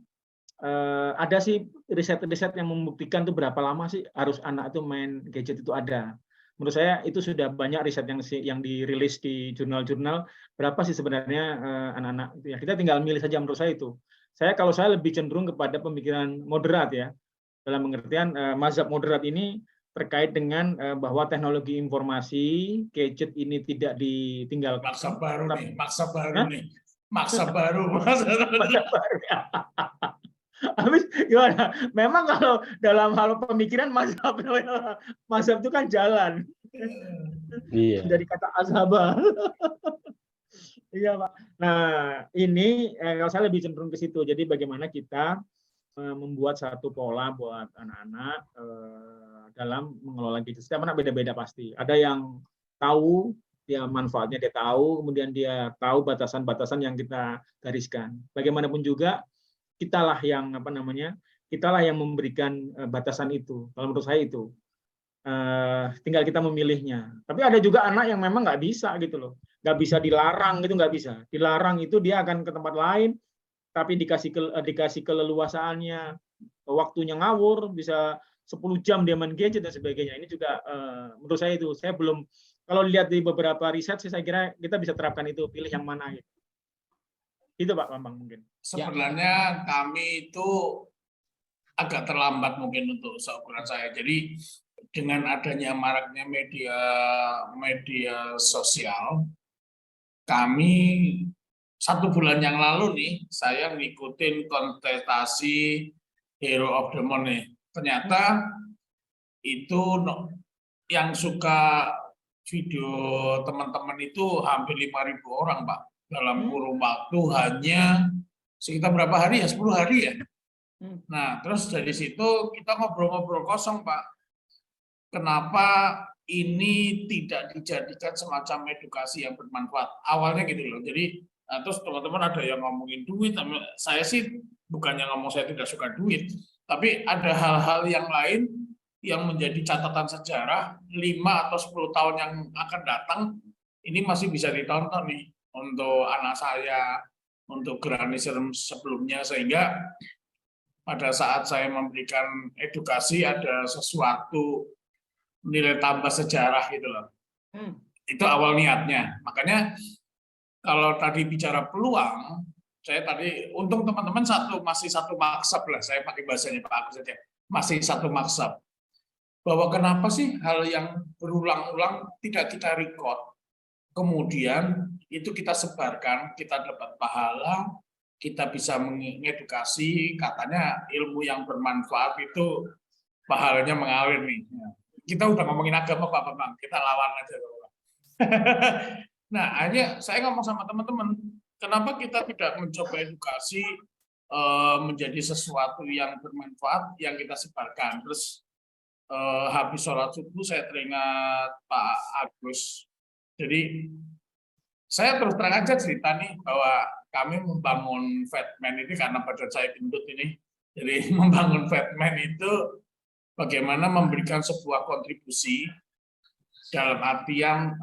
ada sih riset-riset yang membuktikan tuh berapa lama sih harus anak itu main gadget itu ada. Menurut saya itu sudah banyak riset yang dirilis di jurnal-jurnal, berapa sih sebenarnya anak-anak. Ya, kita tinggal milih saja menurut saya itu. Kalau saya lebih cenderung kepada pemikiran moderat ya, dalam pengertian mazhab moderat ini terkait dengan bahwa teknologi informasi gadget ini tidak ditinggalkan. Maksa baru. Habis gimana? Memang kalau dalam hal pemikiran mazhab itu kan jalan. Iya. Dari kata azhabah. Iya Pak. Nah ini kalau saya lebih cenderung ke situ. Jadi bagaimana kita membuat satu pola buat anak-anak dalam mengelola gadget. Setiap anak beda-beda pasti. Ada yang tahu dia manfaatnya, dia tahu, kemudian dia tahu batasan-batasan yang kita gariskan. Bagaimanapun juga kitalah yang memberikan batasan itu. Kalau menurut saya itu tinggal kita memilihnya. Tapi ada juga anak yang memang nggak bisa gitu loh, nggak bisa dilarang gitu, nggak bisa. Dilarang itu dia akan ke tempat lain. Tapi dikasih keleluasaannya, waktunya ngawur, bisa 10 jam dia main gadget dan sebagainya. Ini juga menurut saya itu, saya belum, kalau lihat di beberapa riset, saya kira kita bisa terapkan itu, pilih yang mana gitu. Itu Pak Bambang mungkin. Sebenarnya kami itu agak terlambat mungkin untuk seukuran saya. Jadi dengan adanya maraknya media sosial, kami 1 bulan yang lalu nih, saya ngikutin kontestasi Hero of the Month nih. Ternyata itu yang suka video teman-teman itu hampir 5.000 orang, Pak. Dalam kurun waktu hanya sekitar berapa hari ya, 10 hari ya. Nah, terus dari situ kita ngobrol-ngobrol kosong, Pak. Kenapa ini tidak dijadikan semacam edukasi yang bermanfaat? Awalnya gitu loh. Jadi, terus teman-teman ada yang ngomongin duit. Saya sih bukannya ngomong saya tidak suka duit, tapi ada hal-hal yang lain yang menjadi catatan sejarah 5 atau 10 tahun yang akan datang, ini masih bisa ditonton nih untuk anak saya, untuk generasi sebelumnya, sehingga pada saat saya memberikan edukasi ada sesuatu nilai tambah sejarah gitu loh. Itu awal niatnya. Makanya kalau tadi bicara peluang, saya tadi untung teman-teman masih satu maksab lah, saya pakai bahasanya Pak Agus saja, masih satu maksab. Bahwa kenapa sih hal yang berulang-ulang tidak kita record, kemudian itu kita sebarkan, kita dapat pahala, kita bisa mengedukasi, katanya ilmu yang bermanfaat itu pahalanya mengalir nih. Kita udah ngomongin agama Pak Bambang, kita lawan aja. Nah, akhirnya saya ngomong sama teman-teman, kenapa kita tidak mencoba edukasi menjadi sesuatu yang bermanfaat yang kita sebarkan. Terus habis sholat subuh saya teringat Pak Agus. Jadi saya terus terang aja cerita nih bahwa kami membangun Fatman ini karena badan saya gendut ini. Jadi membangun Fatman itu bagaimana memberikan sebuah kontribusi dalam artian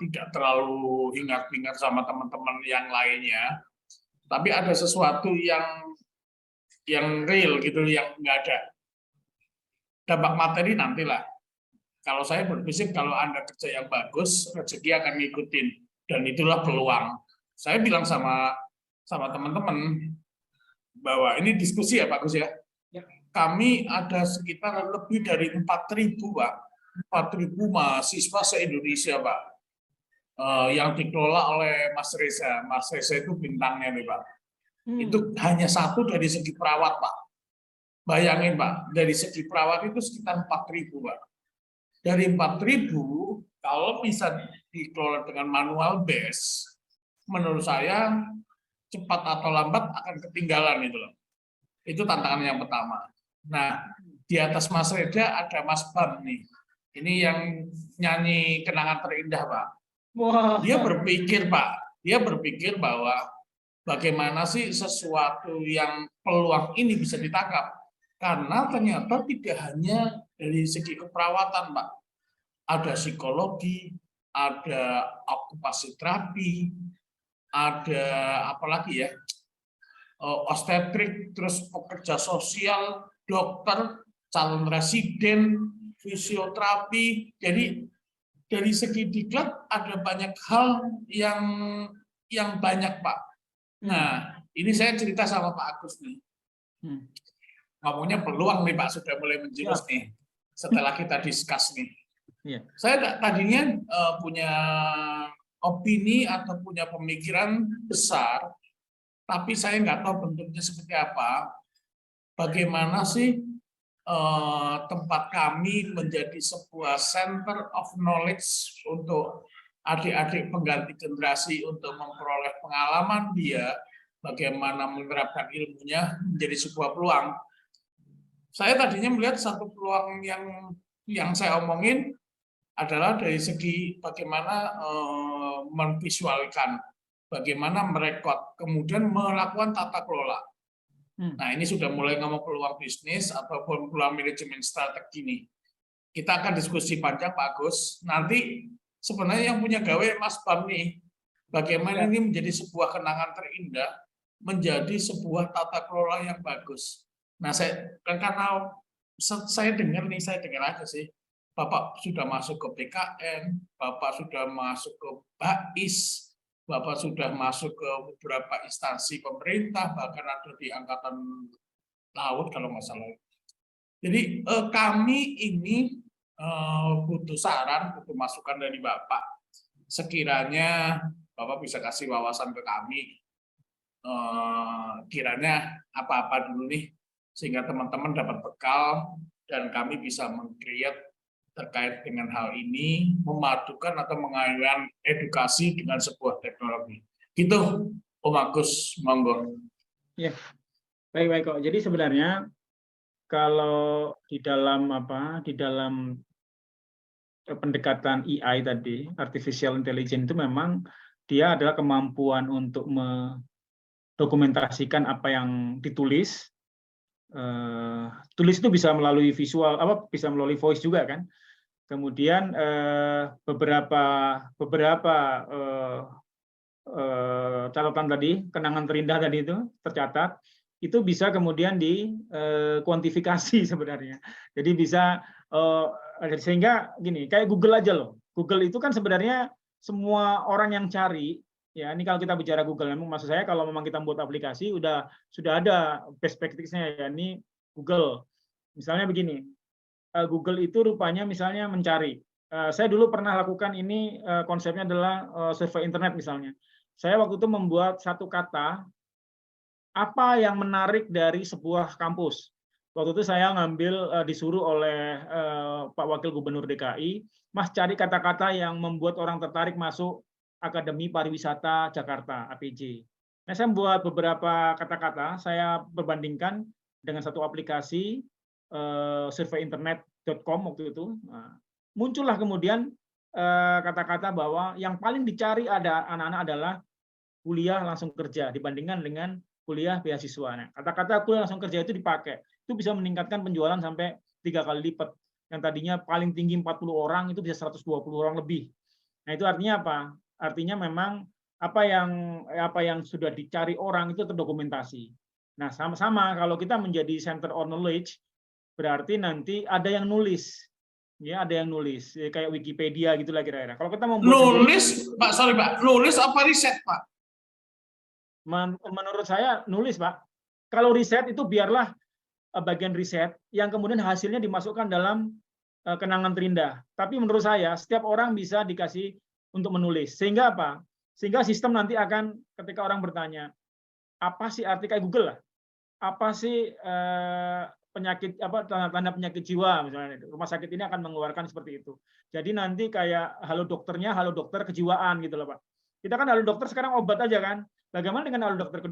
tidak terlalu hingar-bingar sama teman-teman yang lainnya, tapi ada sesuatu yang real gitu, yang nggak ada. Dampak materi nantilah. Kalau saya berprinsip kalau Anda kerja yang bagus, rezeki akan ngikutin, dan itulah peluang. Saya bilang sama teman-teman bahwa ini diskusi ya Pak Gus ya. Kami ada sekitar lebih dari 4.000 Pak. 4.000 mahasiswa se-Indonesia, Pak, yang dikelola oleh Mas Reza. Mas Reza itu bintangnya nih, Pak. Itu hanya satu dari segi perawat, Pak. Bayangin, Pak, dari segi perawat itu sekitar 4.000, Pak. Dari 4.000, kalau bisa dikelola dengan manual base, menurut saya cepat atau lambat akan ketinggalan itu loh. Itu tantangan yang pertama. Nah, di atas Mas Reza ada Mas Bam nih. Ini yang nyanyi Kenangan Terindah, Pak. Wow. Dia berpikir bahwa bagaimana sih sesuatu yang peluang ini bisa ditangkap. Karena ternyata tidak hanya dari segi keperawatan, Pak. Ada psikologi, ada okupasi terapi, ada apa lagi ya, obstetrik, terus pekerja sosial, dokter, calon residen, fisioterapi. Jadi dari segi diklat ada banyak hal yang banyak, Pak. Nah, ini saya cerita sama Pak Agus nih. Ngomongnya peluang nih Pak, sudah mulai menjurus nih setelah kita discuss nih. Saya tadinya punya opini atau punya pemikiran besar, tapi saya nggak tahu bentuknya seperti apa. Bagaimana sih tempat kami menjadi sebuah center of knowledge untuk adik-adik pengganti generasi untuk memperoleh pengalaman dia, bagaimana menerapkan ilmunya menjadi sebuah peluang. Saya tadinya melihat satu peluang yang saya omongin adalah dari segi bagaimana memvisualkan, bagaimana merekod, kemudian melakukan tata kelola. Nah, ini sudah mulai ngomong peluang bisnis ataupun peluang manajemen strategi nih. Kita akan diskusi panjang, Pak Agus. Nanti sebenarnya yang punya gawe Mas Bam nih, bagaimana ini menjadi sebuah kenangan terindah, menjadi sebuah tata kelola yang bagus. Nah, karena saya dengar aja sih, Bapak sudah masuk ke BKN, Bapak sudah masuk ke BAIS, Bapak sudah masuk ke beberapa instansi pemerintah, bahkan ada di Angkatan Laut kalau nggak salah. Jadi kami ini butuh saran, butuh masukan dari Bapak. Sekiranya Bapak bisa kasih wawasan ke kami, kiranya apa-apa dulu nih, sehingga teman-teman dapat bekal dan kami bisa meng-create terkait dengan hal ini, memadukan atau mengaitkan edukasi dengan sebuah teknologi. Gitu, Om Agus, monggo. Ya, baik kok. Jadi sebenarnya kalau di dalam pendekatan AI tadi, artificial intelligence itu memang dia adalah kemampuan untuk mendokumentasikan apa yang ditulis. Tulis itu bisa melalui visual, bisa melalui voice juga kan. Kemudian beberapa catatan tadi, kenangan terindah tadi itu tercatat, itu bisa kemudian dikuantifikasi sebenarnya. Jadi bisa sehingga gini, kayak Google aja loh. Google itu kan sebenarnya semua orang yang cari, ya ini kalau kita bicara Google, memang maksud saya kalau memang kita buat aplikasi sudah ada best practice-nya ya. Ini Google. Misalnya begini, Google itu rupanya misalnya mencari. Saya dulu pernah lakukan ini, konsepnya adalah survei internet misalnya. Saya waktu itu membuat satu kata, apa yang menarik dari sebuah kampus. Waktu itu saya disuruh oleh Pak Wakil Gubernur DKI, Mas cari kata-kata yang membuat orang tertarik masuk Akademi Pariwisata Jakarta, APJ. Nah, saya membuat beberapa kata-kata, saya perbandingkan dengan satu aplikasi, surveyinternet.com waktu itu. Nah, muncullah kemudian kata-kata bahwa yang paling dicari ada anak-anak adalah kuliah langsung kerja dibandingkan dengan kuliah beasiswa. Nah, kata-kata kuliah langsung kerja itu dipakai. Itu bisa meningkatkan penjualan sampai 3 kali lipat. Yang tadinya paling tinggi 40 orang itu bisa 120 orang lebih. Nah, itu artinya apa? Artinya memang apa yang sudah dicari orang itu terdokumentasi. Nah, sama-sama kalau kita menjadi center of knowledge, berarti nanti ada yang nulis. Ya, ada yang nulis. Kayak Wikipedia gitulah kira-kira. Kalau kita membuat nulis, Pak, sorry Pak, nulis apa riset, Pak? Menurut saya nulis, Pak. Kalau riset itu biarlah bagian riset yang kemudian hasilnya dimasukkan dalam kenangan terindah. Tapi menurut saya setiap orang bisa dikasih untuk menulis. Sehingga apa? Sehingga sistem nanti akan ketika orang bertanya, apa sih arti kayak Google lah? Apa sih penyakit tanda-tanda penyakit jiwa misalnya, rumah sakit ini akan mengeluarkan seperti itu. Jadi nanti kayak halo dokternya, halo dokter kejiwaan gitu loh, Pak. Kita kan halo dokter sekarang obat aja kan. Bagaimana dengan halo dokter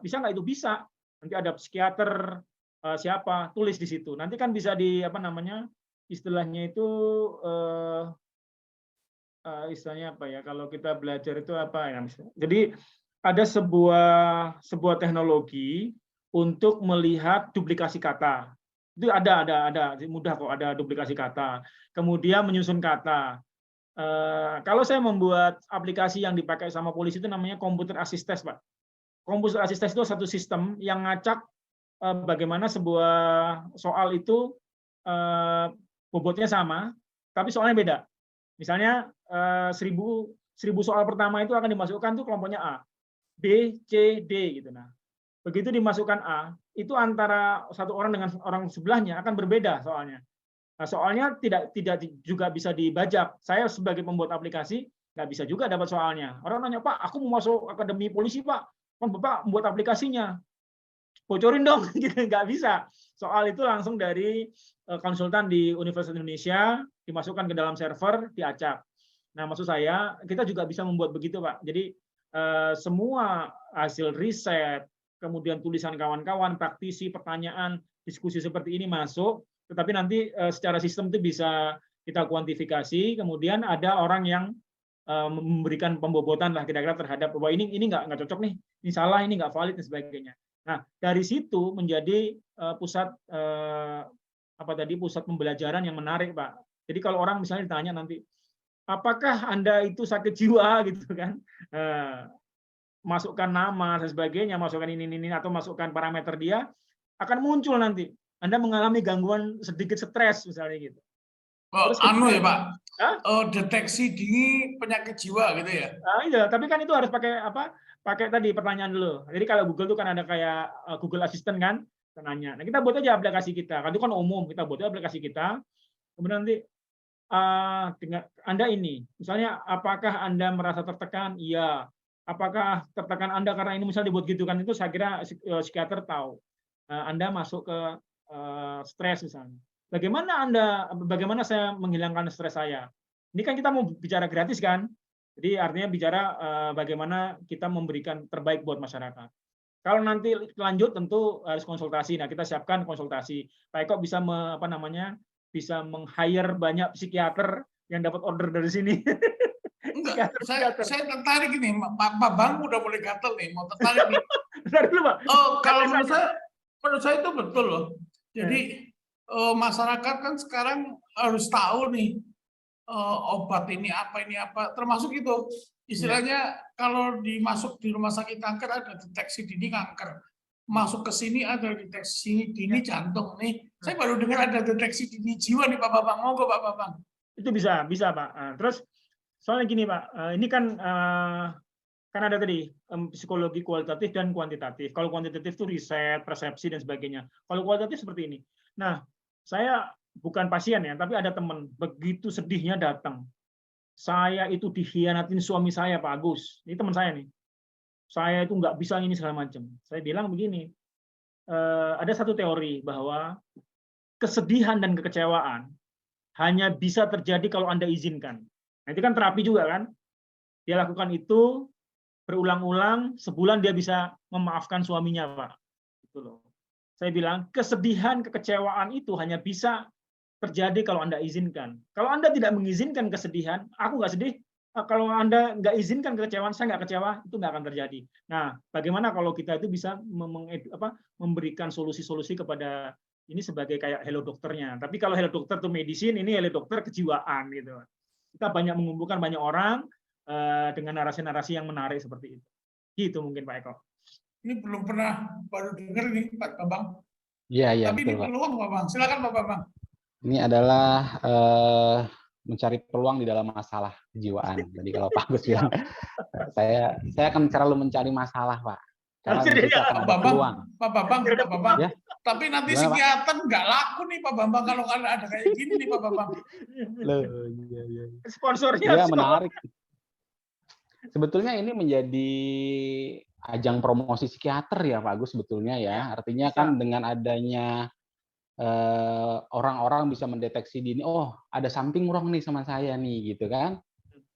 bisa nggak itu? Bisa. Nanti ada psikiater siapa tulis di situ. Nanti kan bisa istilahnya itu istilahnya apa ya? Kalau kita belajar itu apa ya? Jadi ada sebuah teknologi untuk melihat duplikasi kata. Itu ada mudah kok, ada duplikasi kata. Kemudian menyusun kata. Kalau saya membuat aplikasi yang dipakai sama polisi itu namanya computer assist test, Pak. Computer assist test itu satu sistem yang ngacak bagaimana sebuah soal itu bobotnya sama, tapi soalnya beda. Misalnya 1000 soal pertama itu akan dimasukkan tuh kelompoknya A, B, C, D gitu. Nah, begitu dimasukkan A, itu antara satu orang dengan orang sebelahnya akan berbeda soalnya. Nah, soalnya tidak juga bisa dibajak. Saya sebagai pembuat aplikasi nggak bisa juga dapat soalnya. Orang nanya, Pak, aku mau masuk akademi polisi, Pak. Kan Bapak membuat aplikasinya. Bocorin dong, gitu nggak bisa. Soal itu langsung dari konsultan di Universitas Indonesia, dimasukkan ke dalam server, diacak. Nah, maksud saya, kita juga bisa membuat begitu, Pak. Jadi, semua hasil riset, kemudian tulisan kawan-kawan, praktisi, pertanyaan, diskusi seperti ini masuk, tetapi nanti secara sistem itu bisa kita kuantifikasi, kemudian ada orang yang memberikan pembobotan lah kira-kira terhadap bahwa ini nggak cocok nih, ini salah, ini nggak valid dan sebagainya. Nah, dari situ menjadi pusat pembelajaran yang menarik, Pak. Jadi kalau orang misalnya ditanya nanti, apakah Anda itu sakit jiwa gitu kan? Masukkan nama dan sebagainya, masukkan ini atau masukkan parameter dia, akan muncul nanti. Anda mengalami gangguan sedikit stres misalnya gitu. Oh, ya Pak, deteksi dini penyakit jiwa gitu ya? Iya, tapi kan itu harus pakai pakai tadi pertanyaan dulu. Jadi kalau Google itu kan ada kayak Google Assistant kan, nanya. Nah, kita buat aja aplikasi kita. Kan itu kan umum, kita buat aja aplikasi kita. Kemudian nanti dengan Anda ini, misalnya apakah Anda merasa tertekan? Iya. Apakah tertekan Anda karena ini misalnya dibuat gitu kan, itu saya kira psikiater tahu. Anda masuk ke stres misalnya. Bagaimana saya menghilangkan stres saya? Ini kan kita mau bicara gratis kan? Jadi artinya bicara bagaimana kita memberikan terbaik buat masyarakat. Kalau nanti lanjut tentu harus konsultasi. Nah, kita siapkan konsultasi. Pak Eko bisa bisa meng-hire banyak psikiater yang dapat order dari sini. Enggak, saya tertarik ini, Pak Bang udah mulai gatel nih, mau tertarik nih. Bentar dulu, Pak. Oh, kalau menurut saya itu betul loh. Jadi masyarakat kan sekarang harus tahu nih obat ini apa, termasuk itu istilahnya kalau dimasuk di rumah sakit kanker ada deteksi dini kanker, masuk ke sini ada deteksi dini jantung nih. Saya baru dengar ada deteksi dini jiwa nih Pak Bambang. Monggo Pak Bambang. Itu bisa Pak. Terus soalnya gini Pak, ini kan ada tadi psikologi kualitatif dan kuantitatif. Kalau kuantitatif itu riset, persepsi dan sebagainya. Kalau kualitatif seperti ini. Nah, saya bukan pasien ya, tapi ada teman begitu sedihnya datang. Saya itu dikhianatin suami saya, Pak Agus. Ini teman saya nih. Saya itu nggak bisa ini segala macam. Saya bilang begini, ada satu teori bahwa kesedihan dan kekecewaan hanya bisa terjadi kalau Anda izinkan. Nah, itu kan terapi juga kan? Dia lakukan itu berulang-ulang, sebulan dia bisa memaafkan suaminya, Pak. Itu loh. Saya bilang, kesedihan, kekecewaan itu hanya bisa terjadi kalau Anda izinkan. Kalau Anda tidak mengizinkan kesedihan, aku nggak sedih. Kalau Anda nggak izinkan kekecewaan, saya nggak kecewa, itu nggak akan terjadi. Nah, bagaimana kalau kita itu bisa memberikan solusi-solusi kepada ini sebagai kayak hello dokternya. Tapi kalau hello dokter itu medicine, ini hello dokter kejiwaan gitu. Kita banyak mengumpulkan banyak orang dengan narasi-narasi yang menarik seperti itu. Gitu mungkin Pak Eko. Ini belum pernah, baru dengar nih Pak Bambang. Iya, tapi betul, ini peluang Pak Bambang. Silakan Pak Bambang. Ini adalah mencari peluang di dalam masalah kejiwaan. Jadi kalau Pak Agus bilang, saya akan selalu mencari masalah, Pak. Karena Pak Bambang. Ya? Tapi nanti psikiater nggak laku nih Pak Bambang kalau ada kayak gini nih Pak Bambang. Loh, iya. Sponsornya. Ya, menarik. Sebetulnya ini menjadi ajang promosi psikiater ya Pak Agus sebetulnya ya. Artinya kan dengan adanya orang-orang bisa mendeteksi dini, oh ada something wrong nih sama saya nih gitu kan.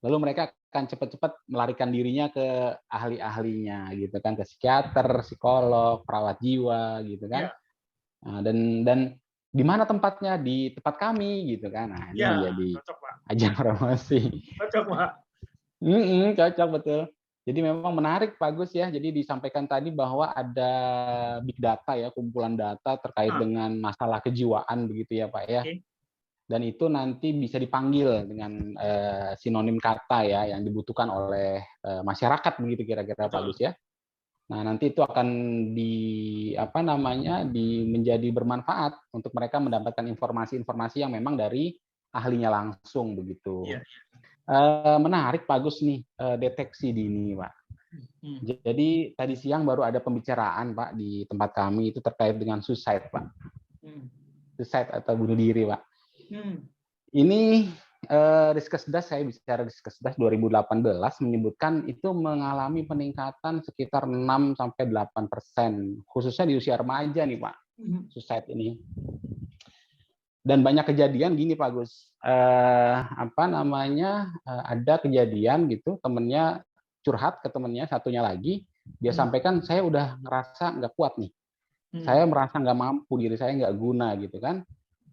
Lalu mereka akan cepat-cepat melarikan dirinya ke ahli-ahlinya gitu kan, ke psikiater, psikolog, perawat jiwa gitu kan. Nah, dan di mana tempatnya? Di tempat kami gitu kan. Nah, ini menjadi ajang promosi. Cocok Pak. Cocok betul. Jadi memang menarik Pak Gus ya. Jadi disampaikan tadi bahwa ada big data ya, kumpulan data terkait dengan masalah kejiwaan begitu ya Pak ya. Dan itu nanti bisa dipanggil dengan sinonim kata ya yang dibutuhkan oleh masyarakat begitu kira-kira Pak Gus ya. Nah, nanti itu akan menjadi bermanfaat untuk mereka mendapatkan informasi-informasi yang memang dari ahlinya langsung begitu. Menarik Pak Gus nih deteksi dini Pak. Jadi tadi siang baru ada pembicaraan Pak di tempat kami itu terkait dengan suicide Pak. Suicide atau bunuh diri Pak. Ini Riskesdas, saya bicara Riskesdas 2018 menyebutkan itu mengalami peningkatan sekitar 6-8% khususnya di usia remaja nih Pak. Suicide ini. Dan banyak kejadian gini Pak Gus, ada kejadian gitu temennya curhat ke temennya satunya lagi, dia sampaikan saya udah ngerasa nggak kuat nih, saya merasa nggak mampu, diri saya nggak guna gitu kan,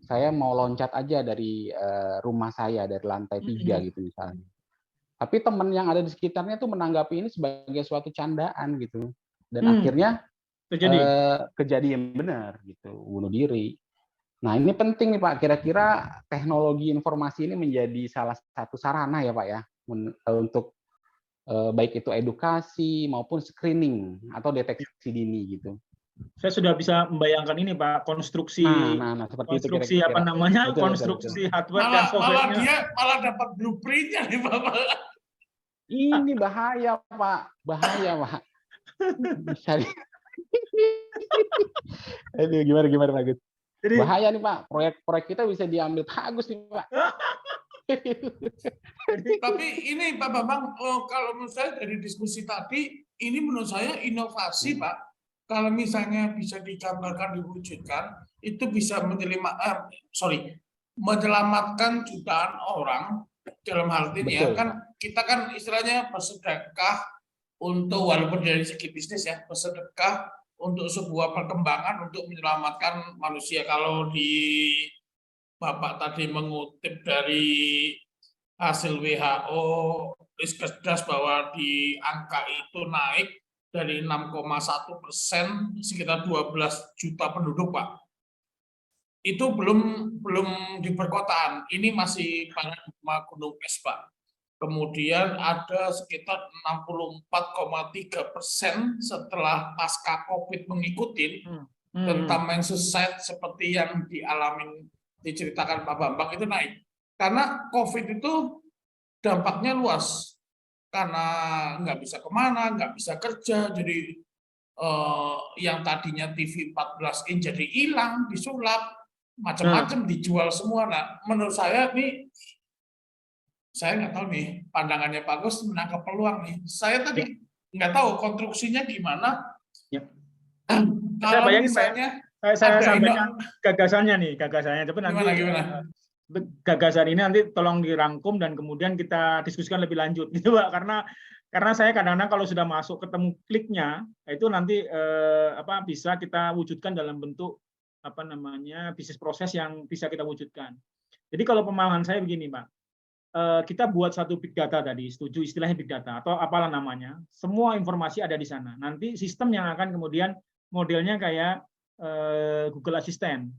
saya mau loncat aja dari rumah saya dari lantai 3 gitu misalnya. Tapi teman yang ada di sekitarnya tuh menanggapi ini sebagai suatu candaan gitu, dan akhirnya kejadian benar gitu, bunuh diri. Nah, ini penting nih Pak, kira-kira teknologi informasi ini menjadi salah satu sarana ya Pak ya, untuk baik itu edukasi maupun screening atau deteksi dini gitu. Saya sudah bisa membayangkan ini Pak, konstruksi seperti konstruksi itu kira-kira. Konstruksi hardware dan software-nya. Malah dapat blueprint-nya nih Bapak. Ini bahaya Pak, Pak. Bisa Aduh, gimana Pak Gus? Jadi, bahaya nih Pak, proyek kita bisa diambil Pak Agus nih Pak. Tapi ini Pak Bambang, kalau menurut saya dari diskusi tadi, ini menurut saya inovasi Pak. Kalau misalnya bisa digambarkan, diwujudkan, itu bisa menyelamatkan jutaan orang dalam hal ini ya. Kan kita kan istilahnya bersedekah untuk walaupun dari segi bisnis ya, bersedekah untuk sebuah perkembangan untuk menyelamatkan manusia. Kalau Bapak tadi mengutip dari hasil WHO Riskesdas bahwa di angka itu naik dari 6,1% sekitar 12 juta penduduk, Pak. Itu belum di perkotaan. Ini masih paradigma gunung es, Pak. Kemudian ada sekitar 64,3% setelah pasca COVID mengikuti tentang mindset seperti yang diceritakan Pak Bambang itu naik. Karena COVID itu dampaknya luas. Karena nggak bisa kemana, nggak bisa kerja, jadi yang tadinya TV 14 inch jadi hilang, disulap, macam-macam dijual semua. Nah, menurut saya nih, saya nggak tahu nih pandangannya Pak Gus menangkap peluang nih. Saya tadi nggak tahu konstruksinya gimana. Ya. Kalau bayangin, misalnya saya sampaikan gagasannya. Tapi nanti gimana? Gagasan ini nanti tolong dirangkum dan kemudian kita diskusikan lebih lanjut, gitu Pak. Karena saya kadang-kadang kalau sudah masuk ketemu kliknya, itu nanti bisa kita wujudkan dalam bentuk bisnis proses yang bisa kita wujudkan. Jadi kalau pemahaman saya begini, Pak. Kita buat satu big data tadi, setuju istilahnya big data atau apalah namanya, semua informasi ada di sana. Nanti sistem yang akan kemudian modelnya kayak Google Assistant,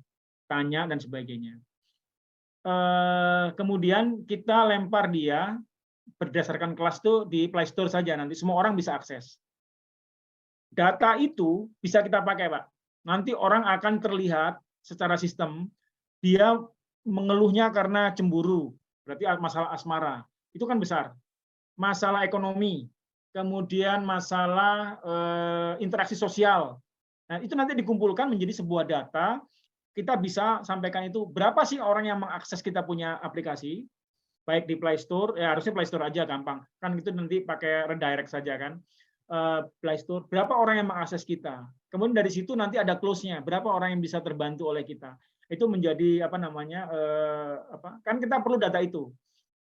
tanya dan sebagainya. Kemudian kita lempar dia berdasarkan kelas itu di Play Store saja, nanti semua orang bisa akses. Data itu bisa kita pakai, Pak. Nanti orang akan terlihat secara sistem, dia mengeluhnya karena cemburu, berarti masalah asmara, itu kan besar. Masalah ekonomi, kemudian masalah interaksi sosial. Nah, itu nanti dikumpulkan menjadi sebuah data, kita bisa sampaikan itu berapa sih orang yang mengakses kita punya aplikasi, baik di Play Store, ya harusnya Play Store aja gampang, kan itu nanti pakai redirect saja kan. Play Store, berapa orang yang mengakses kita. Kemudian dari situ nanti ada close-nya, berapa orang yang bisa terbantu oleh kita. Itu menjadi kan kita perlu data itu.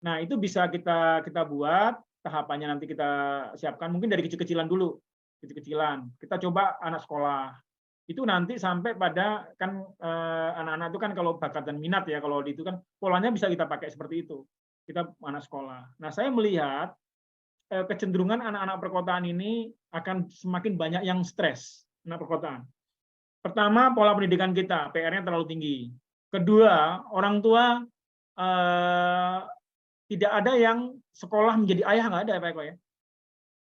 Nah, itu bisa kita buat tahapannya, nanti kita siapkan mungkin dari kecil-kecilan dulu. Kecil-kecilan. Kita coba anak sekolah. Itu nanti sampai pada kan anak-anak itu kan kalau bakat dan minat ya, kalau itu kan polanya bisa kita pakai seperti itu. Kita anak sekolah. Nah, saya melihat kecenderungan anak-anak perkotaan ini akan semakin banyak yang stres, anak perkotaan. Pertama, pola pendidikan kita, PR-nya terlalu tinggi. Kedua, orang tua tidak ada yang sekolah menjadi ayah, nggak ada ya Pak Eko ya.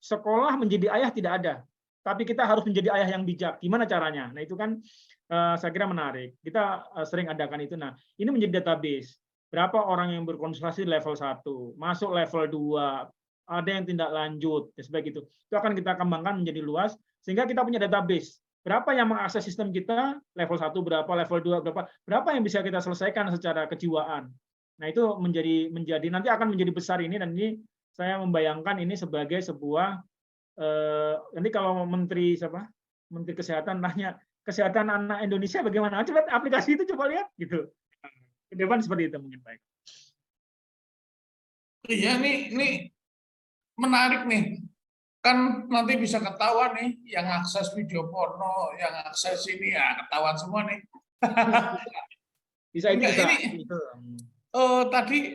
Sekolah menjadi ayah tidak ada, tapi kita harus menjadi ayah yang bijak. Gimana caranya? Nah itu kan saya kira menarik. Kita sering adakan itu. Nah ini menjadi database. Berapa orang yang berkonsultasi level 1, masuk level 2, ada yang tindak lanjut, dan sebagainya itu. Itu akan kita kembangkan menjadi luas, sehingga kita punya database. Berapa yang mengakses sistem kita, level 1 berapa, level 2 berapa yang bisa kita selesaikan secara kejiwaan. Nah itu menjadi nanti akan menjadi besar ini, dan ini saya membayangkan ini sebagai sebuah nanti kalau Menteri Kesehatan nanya kesehatan anak Indonesia bagaimana, coba aplikasi itu coba lihat gitu. Ke depan seperti itu mungkin baik. Iya ini menarik nih. Kan nanti bisa ketahuan nih yang akses video porno, yang akses ini ya ketahuan semua nih. Bisa ini bisa. Tadi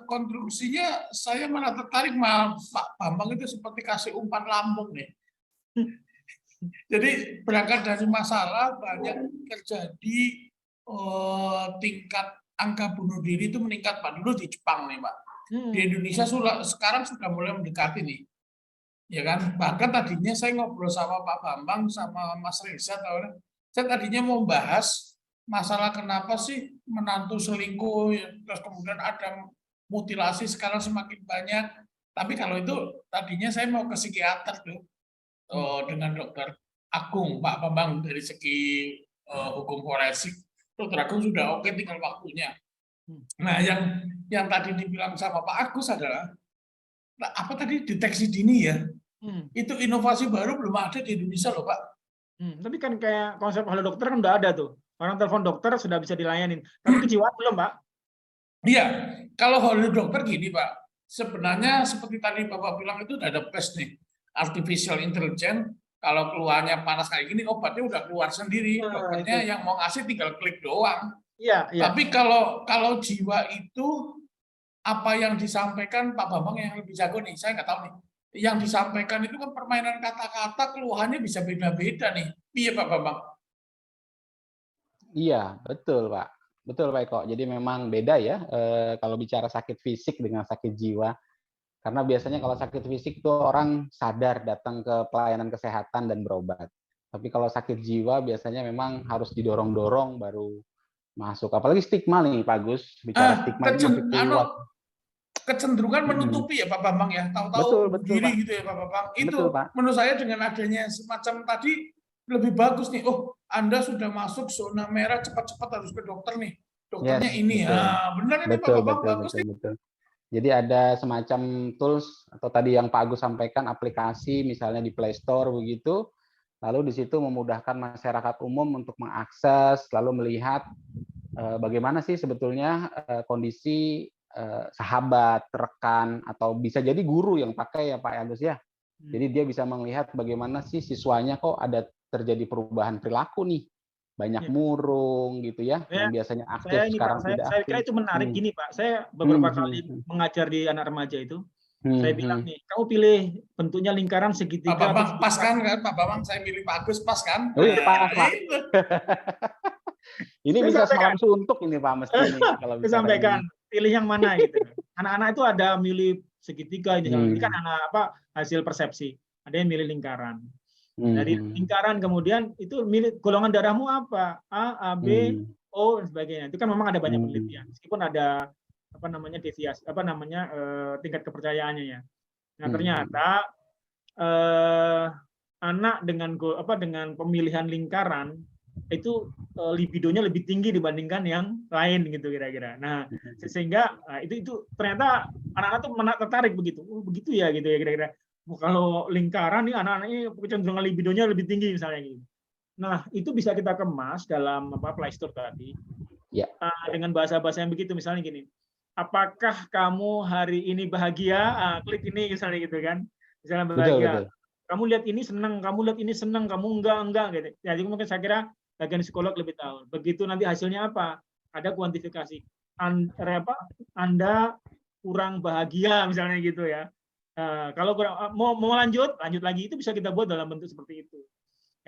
konstruksinya saya malah tertarik, Pak Bambang itu seperti kasih umpan lambung nih. Jadi berangkat dari masalah banyak terjadi tingkat angka bunuh diri itu meningkat, Pak. Dulu di Jepang nih, Pak. Di Indonesia sekarang sudah mulai mendekati nih. Ya kan, bahkan tadinya saya ngobrol sama Pak Bambang sama Mas Reza, saya tadinya mau bahas masalah kenapa sih menantu selingkuh, terus kemudian ada mutilasi sekarang semakin banyak. Tapi kalau itu tadinya saya mau ke psikiater tuh dengan Dokter Agung, Pak Bambang dari segi hukum forensik. Dokter Agung sudah oke, tinggal waktunya. Nah, yang tadi dibilang sama Pak Agus adalah apa tadi, deteksi dini ya. Itu inovasi baru belum ada di Indonesia loh Pak. Tapi kan kayak konsep halo dokter kan udah ada tuh. Orang telepon dokter sudah bisa dilayanin. Tapi kejiwaan belum Pak. Iya, kalau halo dokter gini Pak. Sebenarnya seperti tadi Bapak bilang itu udah ada PES nih. artificial intelligence, kalau keluarnya panas kayak gini, obatnya udah keluar sendiri. Dokternya yang mau ngasih tinggal klik doang. Iya, iya. Tapi kalau jiwa itu, apa yang disampaikan Pak Bambang yang lebih jago nih, saya nggak tahu nih. Yang disampaikan itu kan permainan kata-kata, keluhannya bisa beda-beda nih. Iya Pak Bambang? Iya, betul Pak. Betul Pak Eko. Jadi memang beda ya kalau bicara sakit fisik dengan sakit jiwa. Karena biasanya kalau sakit fisik itu orang sadar datang ke pelayanan kesehatan dan berobat. Tapi kalau sakit jiwa biasanya memang harus didorong-dorong baru masuk. Apalagi stigma nih Pak Gus, bicara stigma ini masih kuat. Kecenderungan menutupi ya Pak Bambang ya, tahu-tahu diri Pak. Gitu ya Pak Bambang. Itu betul, Pak. Menurut saya dengan adanya semacam tadi lebih bagus nih. Oh, Anda sudah masuk zona merah, cepat-cepat harus ke dokter nih. Dokternya ini betul. Ya, benar ini betul, Pak Bambang bagus nih. Betul. Jadi ada semacam tools atau tadi yang Pak Agus sampaikan aplikasi misalnya di Play Store begitu. Lalu di situ memudahkan masyarakat umum untuk mengakses lalu melihat bagaimana sih sebetulnya kondisi sahabat, rekan, atau bisa jadi guru yang pakai ya Pak Agus ya. Jadi dia bisa melihat bagaimana sih siswanya kok ada terjadi perubahan perilaku nih. Banyak murung gitu ya, yang biasanya aktif sekarang tidak aktif. Saya kira itu menarik gini Pak. Saya beberapa kali mengajar di anak remaja itu. Saya bilang nih, kamu pilih bentuknya lingkaran segitiga. Pak Bambang pas kan Pak Bambang, saya milih Pak Agus pas kan? Oh, pas Pak. Ini bisa semalam suntuk ini Pak mesti ini kalau bisa sampaikan pilih yang mana gitu. Anak-anak itu ada milih segitiga ini kan anak hasil persepsi. Ada yang milih lingkaran. Dari lingkaran kemudian itu milih golongan darahmu apa? A, B, O dan sebagainya. Itu kan memang ada banyak penelitian. Meskipun ada deviasi tingkat kepercayaannya ya. Nah, ternyata anak dengan pemilihan lingkaran itu libidonya lebih tinggi dibandingkan yang lain gitu kira-kira. Nah, sehingga itu ternyata anak-anak tuh tertarik begitu. Oh, begitu ya gitu ya kira-kira. Kalau lingkaran nih anak-anak ini kecenderungan libidonya lebih tinggi misalnya gitu. Nah, itu bisa kita kemas dalam Play Store tadi. Ya. Dengan bahasa-bahasa yang begitu misalnya gini. Apakah kamu hari ini bahagia? Klik ini misalnya gitu kan. Misalnya bahagia. Betul. Kamu lihat ini senang, kamu lihat ini senang, kamu enggak gitu. Jadi mungkin saya kira bagian psikolog lebih tahu. Begitu nanti hasilnya apa? Ada kuantifikasi. Anda kurang bahagia misalnya gitu ya. Kalau mau lanjut lagi itu bisa kita buat dalam bentuk seperti itu.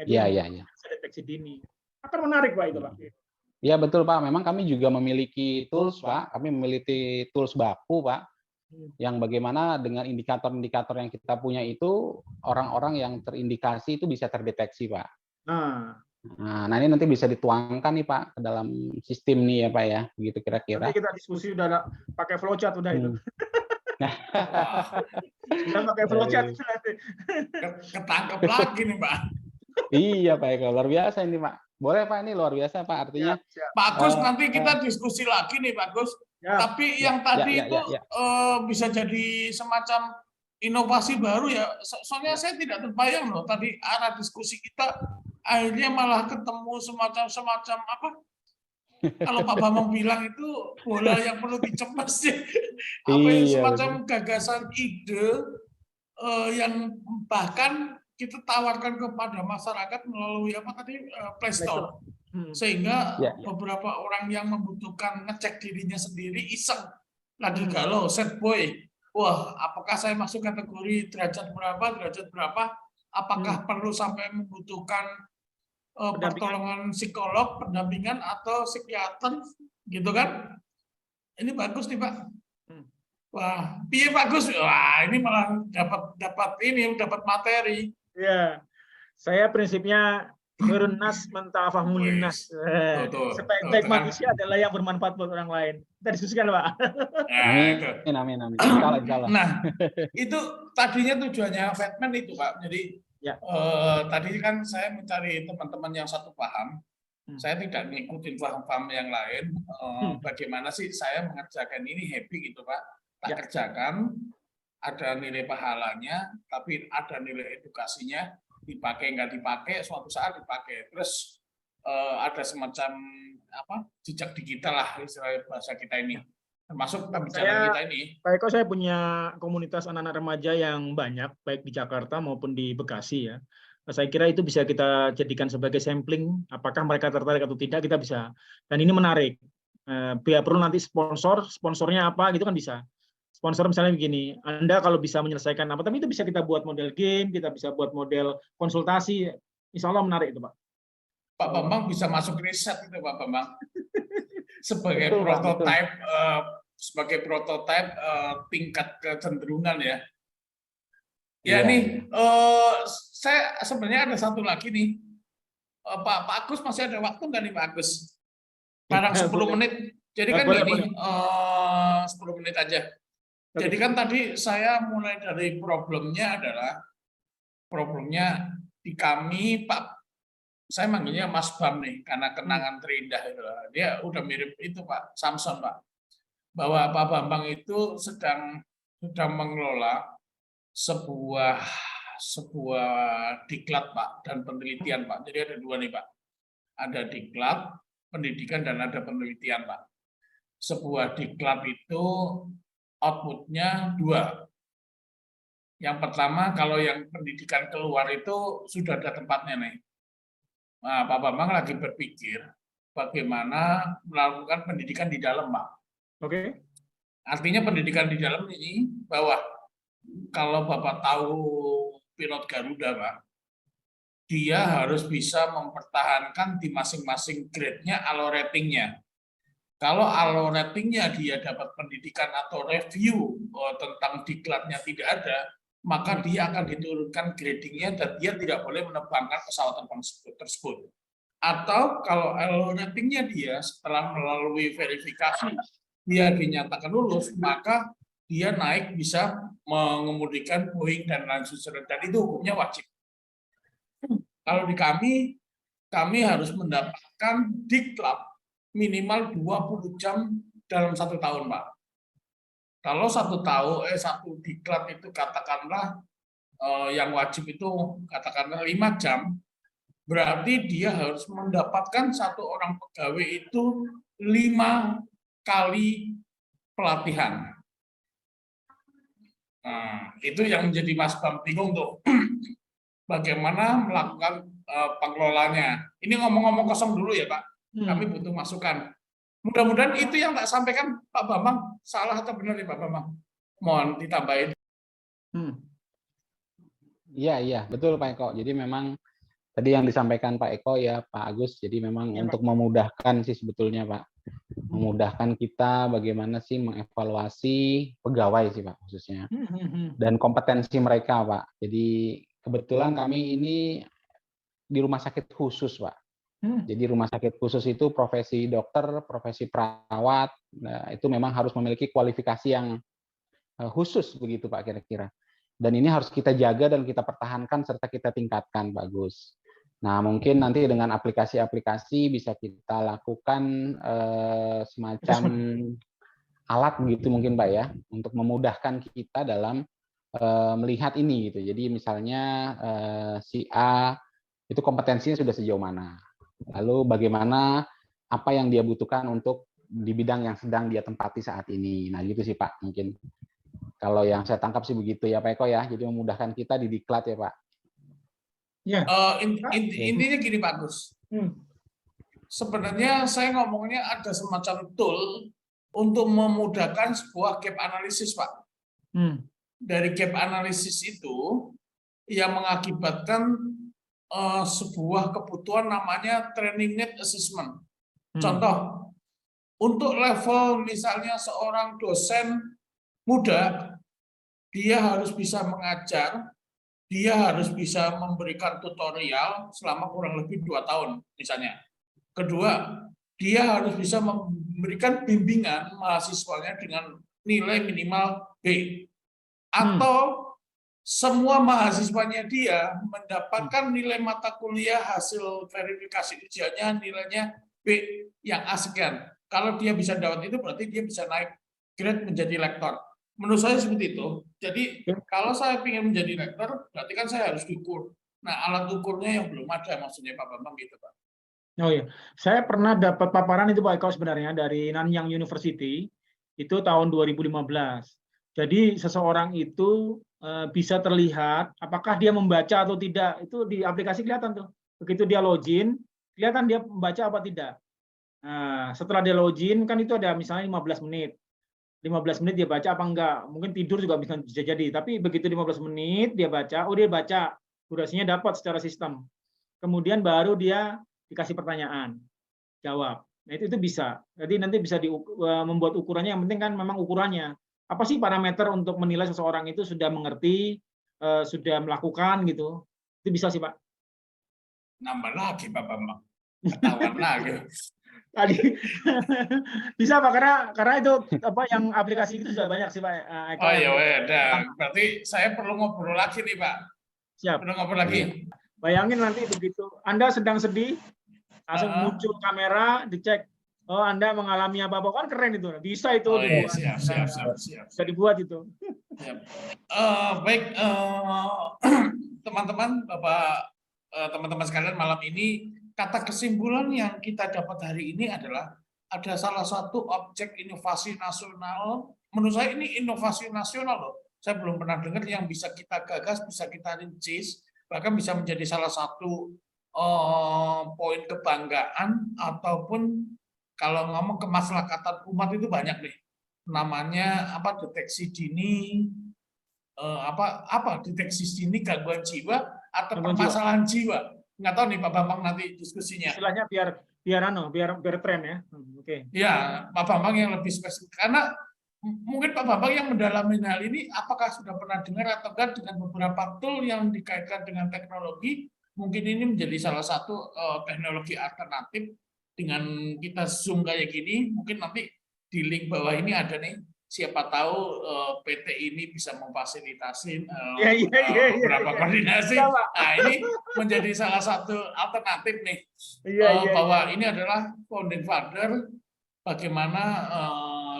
Iya. Bisa deteksi dini. Akan menarik Pak itu Pak. Iya betul Pak. Memang kami juga memiliki tools Pak. Kami memiliki tools baku Pak. Yang bagaimana dengan indikator-indikator yang kita punya itu orang-orang yang terindikasi itu bisa terdeteksi Pak. Nah ini nanti bisa dituangkan nih Pak ke dalam sistem nih ya Pak ya. Begitu kira-kira. Nanti kita diskusi udah pakai flowchart udah itu. Kita pakai flowchart ketangkep lagi nih Pak. Iya Pak Eko, luar biasa ini Pak. Boleh Pak, ini luar biasa Pak, artinya. Pak Agus nanti kita diskusi lagi nih Pak Agus. Tapi yang tadi itu bisa jadi semacam inovasi baru ya. Soalnya saya tidak terbayang loh tadi arah diskusi kita akhirnya malah ketemu semacam apa? Kalau Pak Bambang bilang itu bola yang perlu dicemas sih. Apa yang semacam gagasan ide yang bahkan kita tawarkan kepada masyarakat melalui Play Store. Sehingga beberapa orang yang membutuhkan ngecek dirinya sendiri iseng lagi galau, sad boy. Wah, apakah saya masuk kategori derajat berapa? Apakah perlu sampai membutuhkan pertolongan psikolog, pendampingan atau psikiater, gitu kan? Ini bagus nih Pak. Wah, piye bagus. Wah, ini malah dapat materi. Ya, saya prinsipnya Nas mentafahmul nas. Sebaik-baik manusia adalah yang bermanfaat buat orang lain. Kita diskusikan Pak. Amin. Nah, itu tadinya tujuannya Fatman itu Pak. Jadi tadi kan saya mencari teman-teman yang satu paham. Saya tidak mengikuti paham-paham yang lain. Bagaimana sih saya mengerjakan ini happy gitu Pak. Tak kerjakan, ada nilai pahalanya, tapi ada nilai edukasinya. Dipakai nggak dipakai, suatu saat dipakai. Terus ada semacam jejak digital lah istilah bahasa kita ini. termasuk pembicaraan kita ini. Pak Eko, saya punya komunitas anak-anak remaja yang banyak, baik di Jakarta maupun di Bekasi ya. Saya kira itu bisa kita jadikan sebagai sampling, apakah mereka tertarik atau tidak, kita bisa. Dan ini menarik. Bila perlu nanti sponsornya apa gitu kan bisa. Sponsor misalnya begini, Anda kalau bisa menyelesaikan apa, tapi itu bisa kita buat model game, kita bisa buat model konsultasi, insya Allah menarik itu Pak. Pak Bambang bisa masuk riset itu Pak Bambang. Sebagai prototipe, tingkat kecenderungan ya. Ya nih, saya sebenarnya ada satu lagi nih. Pak Agus masih ada waktu nggak nih Pak Agus? Barang 10 menit. Jadi kan gini, 10 menit aja. Jadi kan tadi saya mulai dari problemnya di kami, Pak, saya manggilnya Mas Bam nih, karena kenangan terindah itu. Dia udah mirip itu Pak Samson Pak. Bahwa Pak Bambang itu sedang mengelola sebuah diklat Pak dan penelitian Pak. Jadi ada dua nih Pak. Ada diklat, pendidikan dan ada penelitian Pak. Sebuah diklat itu outputnya dua. Yang pertama kalau yang pendidikan keluar itu sudah ada tempatnya nih. Nah, Pak Bambang lagi berpikir bagaimana melakukan pendidikan di dalam Pak. Oke. Artinya pendidikan di dalam ini bahwa kalau Bapak tahu pilot Garuda, Pak, dia harus bisa mempertahankan di masing-masing grade-nya allo ratingnya. Kalau allo ratingnya dia dapat pendidikan atau review tentang diklatnya tidak ada, maka dia akan diturunkan gradingnya dan dia tidak boleh menerbangkan pesawat terbang tersebut. Atau kalau allo ratingnya dia setelah melalui verifikasi dia dinyatakan lulus, maka dia naik bisa mengemudikan Boeing dan lain sebagainya, dan itu hukumnya wajib. Kalau di kami harus mendapatkan diklat minimal 20 jam dalam 1 tahun, Pak. Kalau satu diklat itu katakanlah yang wajib itu katakanlah 5 jam, berarti dia harus mendapatkan satu orang pegawai itu 5 kali pelatihan. Nah, itu yang menjadi Mas Bam bingung tuh. Bagaimana melakukan pengelolanya. Ini ngomong-ngomong kosong dulu ya Pak. Kami butuh masukan. Mudah-mudahan itu yang tak sampaikan Pak Bambang salah atau benar nih Pak Bambang. Mohon ditambahin. Iya, betul Pak Eko. Jadi memang tadi yang disampaikan Pak Eko ya Pak Agus. Jadi memang ya, untuk memudahkan sih sebetulnya Pak. Memudahkan kita bagaimana sih mengevaluasi pegawai sih Pak khususnya dan kompetensi mereka Pak. Jadi kebetulan kami ini di rumah sakit khusus Pak. Jadi rumah sakit khusus itu profesi dokter, profesi perawat, nah, itu memang harus memiliki kualifikasi yang khusus begitu Pak kira-kira. Dan ini harus kita jaga dan kita pertahankan serta kita tingkatkan Pak Gus. Nah, mungkin nanti dengan aplikasi-aplikasi bisa kita lakukan semacam alat begitu mungkin Pak ya, untuk memudahkan kita dalam melihat ini gitu. Jadi misalnya si A itu kompetensinya sudah sejauh mana, lalu bagaimana apa yang dia butuhkan untuk di bidang yang sedang dia tempati saat ini. Nah gitu sih Pak mungkin. Kalau yang saya tangkap sih begitu ya Pak Eko ya, jadi memudahkan kita di diklat ya Pak. Ya. Intinya gini Pak Gus. Sebenarnya saya ngomongnya ada semacam tool untuk memudahkan sebuah gap analisis Pak. Dari gap analisis itu yang mengakibatkan sebuah kebutuhan namanya training need assessment. Contoh, untuk level misalnya seorang dosen muda, dia harus bisa mengajar, dia harus bisa memberikan tutorial selama kurang lebih 2 tahun misalnya. Kedua, dia harus bisa memberikan bimbingan mahasiswanya dengan nilai minimal B. Atau semua mahasiswanya dia mendapatkan nilai mata kuliah hasil verifikasi ujiannya nilainya B yang A sekian. Kalau dia bisa dapat itu berarti dia bisa naik grade menjadi lektor. Menurut saya seperti itu. Jadi kalau saya ingin menjadi lektor, berarti kan saya harus diukur. Nah, alat ukurnya yang belum ada maksudnya Pak Bambang gitu Pak. Oh iya, saya pernah dapat paparan itu Pak Eko sebenarnya dari Nanyang University. Itu tahun 2015. Jadi seseorang itu bisa terlihat apakah dia membaca atau tidak. Itu di aplikasi kelihatan tuh. Begitu dia login, kelihatan dia membaca apa tidak. Nah, setelah dia login kan itu ada misalnya 15 menit. 15 menit dia baca apa enggak. Mungkin tidur juga bisa jadi. Tapi begitu 15 menit dia baca, oh dia baca. Durasinya dapat secara sistem. Kemudian baru dia dikasih pertanyaan. Jawab. Nah, itu bisa. Jadi nanti bisa membuat ukurannya. Yang penting kan memang ukurannya. Apa sih parameter untuk menilai seseorang itu sudah mengerti, sudah melakukan gitu. Itu bisa sih, Pak. Nambah lagi, Pak Bambang. Ketahuan lagi. Tadi bisa Pak, karena itu apa yang aplikasi itu sudah banyak sih Pak. Oh iya, udah. Berarti saya perlu ngobrol lagi nih Pak. Siap. Perlu ngobrol lagi. Bayangin nanti begitu Anda sedang sedih, langsung muncul kamera, dicek. Oh, Anda mengalami apa-apa, kan keren itu. Bisa itu. Oh iya, siap. Bisa dibuat itu. Baik, teman-teman, Bapak, teman-teman sekalian, malam ini kata kesimpulan yang kita dapat hari ini adalah ada salah satu objek inovasi nasional. Menurut saya ini inovasi nasional loh. Saya belum pernah dengar yang bisa kita gagas, bisa kita rincis, bahkan bisa menjadi salah satu poin kebanggaan ataupun kalau ngomong kemaslahatan umat itu banyak nih. Namanya apa, deteksi dini, deteksi dini gangguan jiwa atau permasalahan jiwa. Nggak tahu nih Pak Bambang nanti diskusinya. Istilahnya biar tren ya. Oke. Ya, Pak Bambang yang lebih spesifik. Karena mungkin Pak Bambang yang mendalami hal ini, apakah sudah pernah dengar atau enggak dengan beberapa tool yang dikaitkan dengan teknologi, mungkin ini menjadi salah satu teknologi alternatif. Dengan kita Zoom kayak gini, mungkin nanti di link bawah ini ada nih, siapa tahu PT ini bisa memfasilitasi beberapa koordinasi. Nah, ini menjadi salah satu alternatif nih, bahwa ini adalah founding father, bagaimana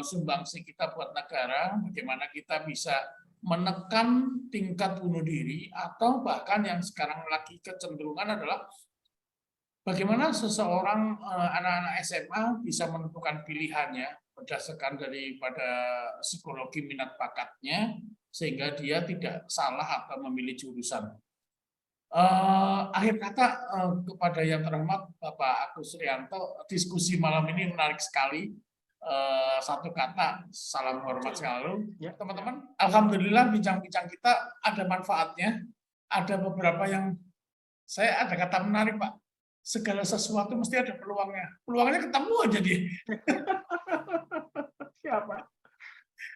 sumbangsi kita buat negara, bagaimana kita bisa menekan tingkat bunuh diri, atau bahkan yang sekarang lagi kecenderungan adalah bagaimana seseorang anak-anak SMA bisa menentukan pilihannya berdasarkan daripada psikologi minat bakatnya, sehingga dia tidak salah atau memilih jurusan. Akhir kata kepada yang terhormat Bapak Agus Rianto, diskusi malam ini menarik sekali. Satu kata, salam hormat selalu. Teman-teman, alhamdulillah bincang-bincang kita ada manfaatnya. Ada beberapa yang saya ada kata menarik Pak. Segala sesuatu mesti ada peluangnya. Peluangnya ketemu aja dia. Siapa?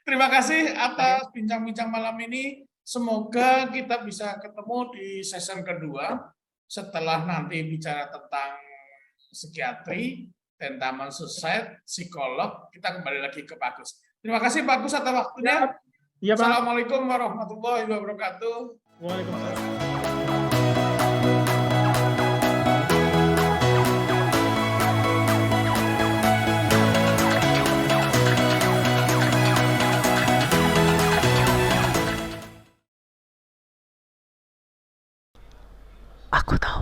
Terima kasih atas bincang-bincang malam ini. Semoga kita bisa ketemu di session kedua setelah nanti bicara tentang psikiatri, tentang suicide, psikolog. Kita kembali lagi ke Pak Agus. Terima kasih Pak Agus atas waktunya. Ya, Pak. Assalamualaikum warahmatullahi wabarakatuh. Waalaikumsalam. Aku tahu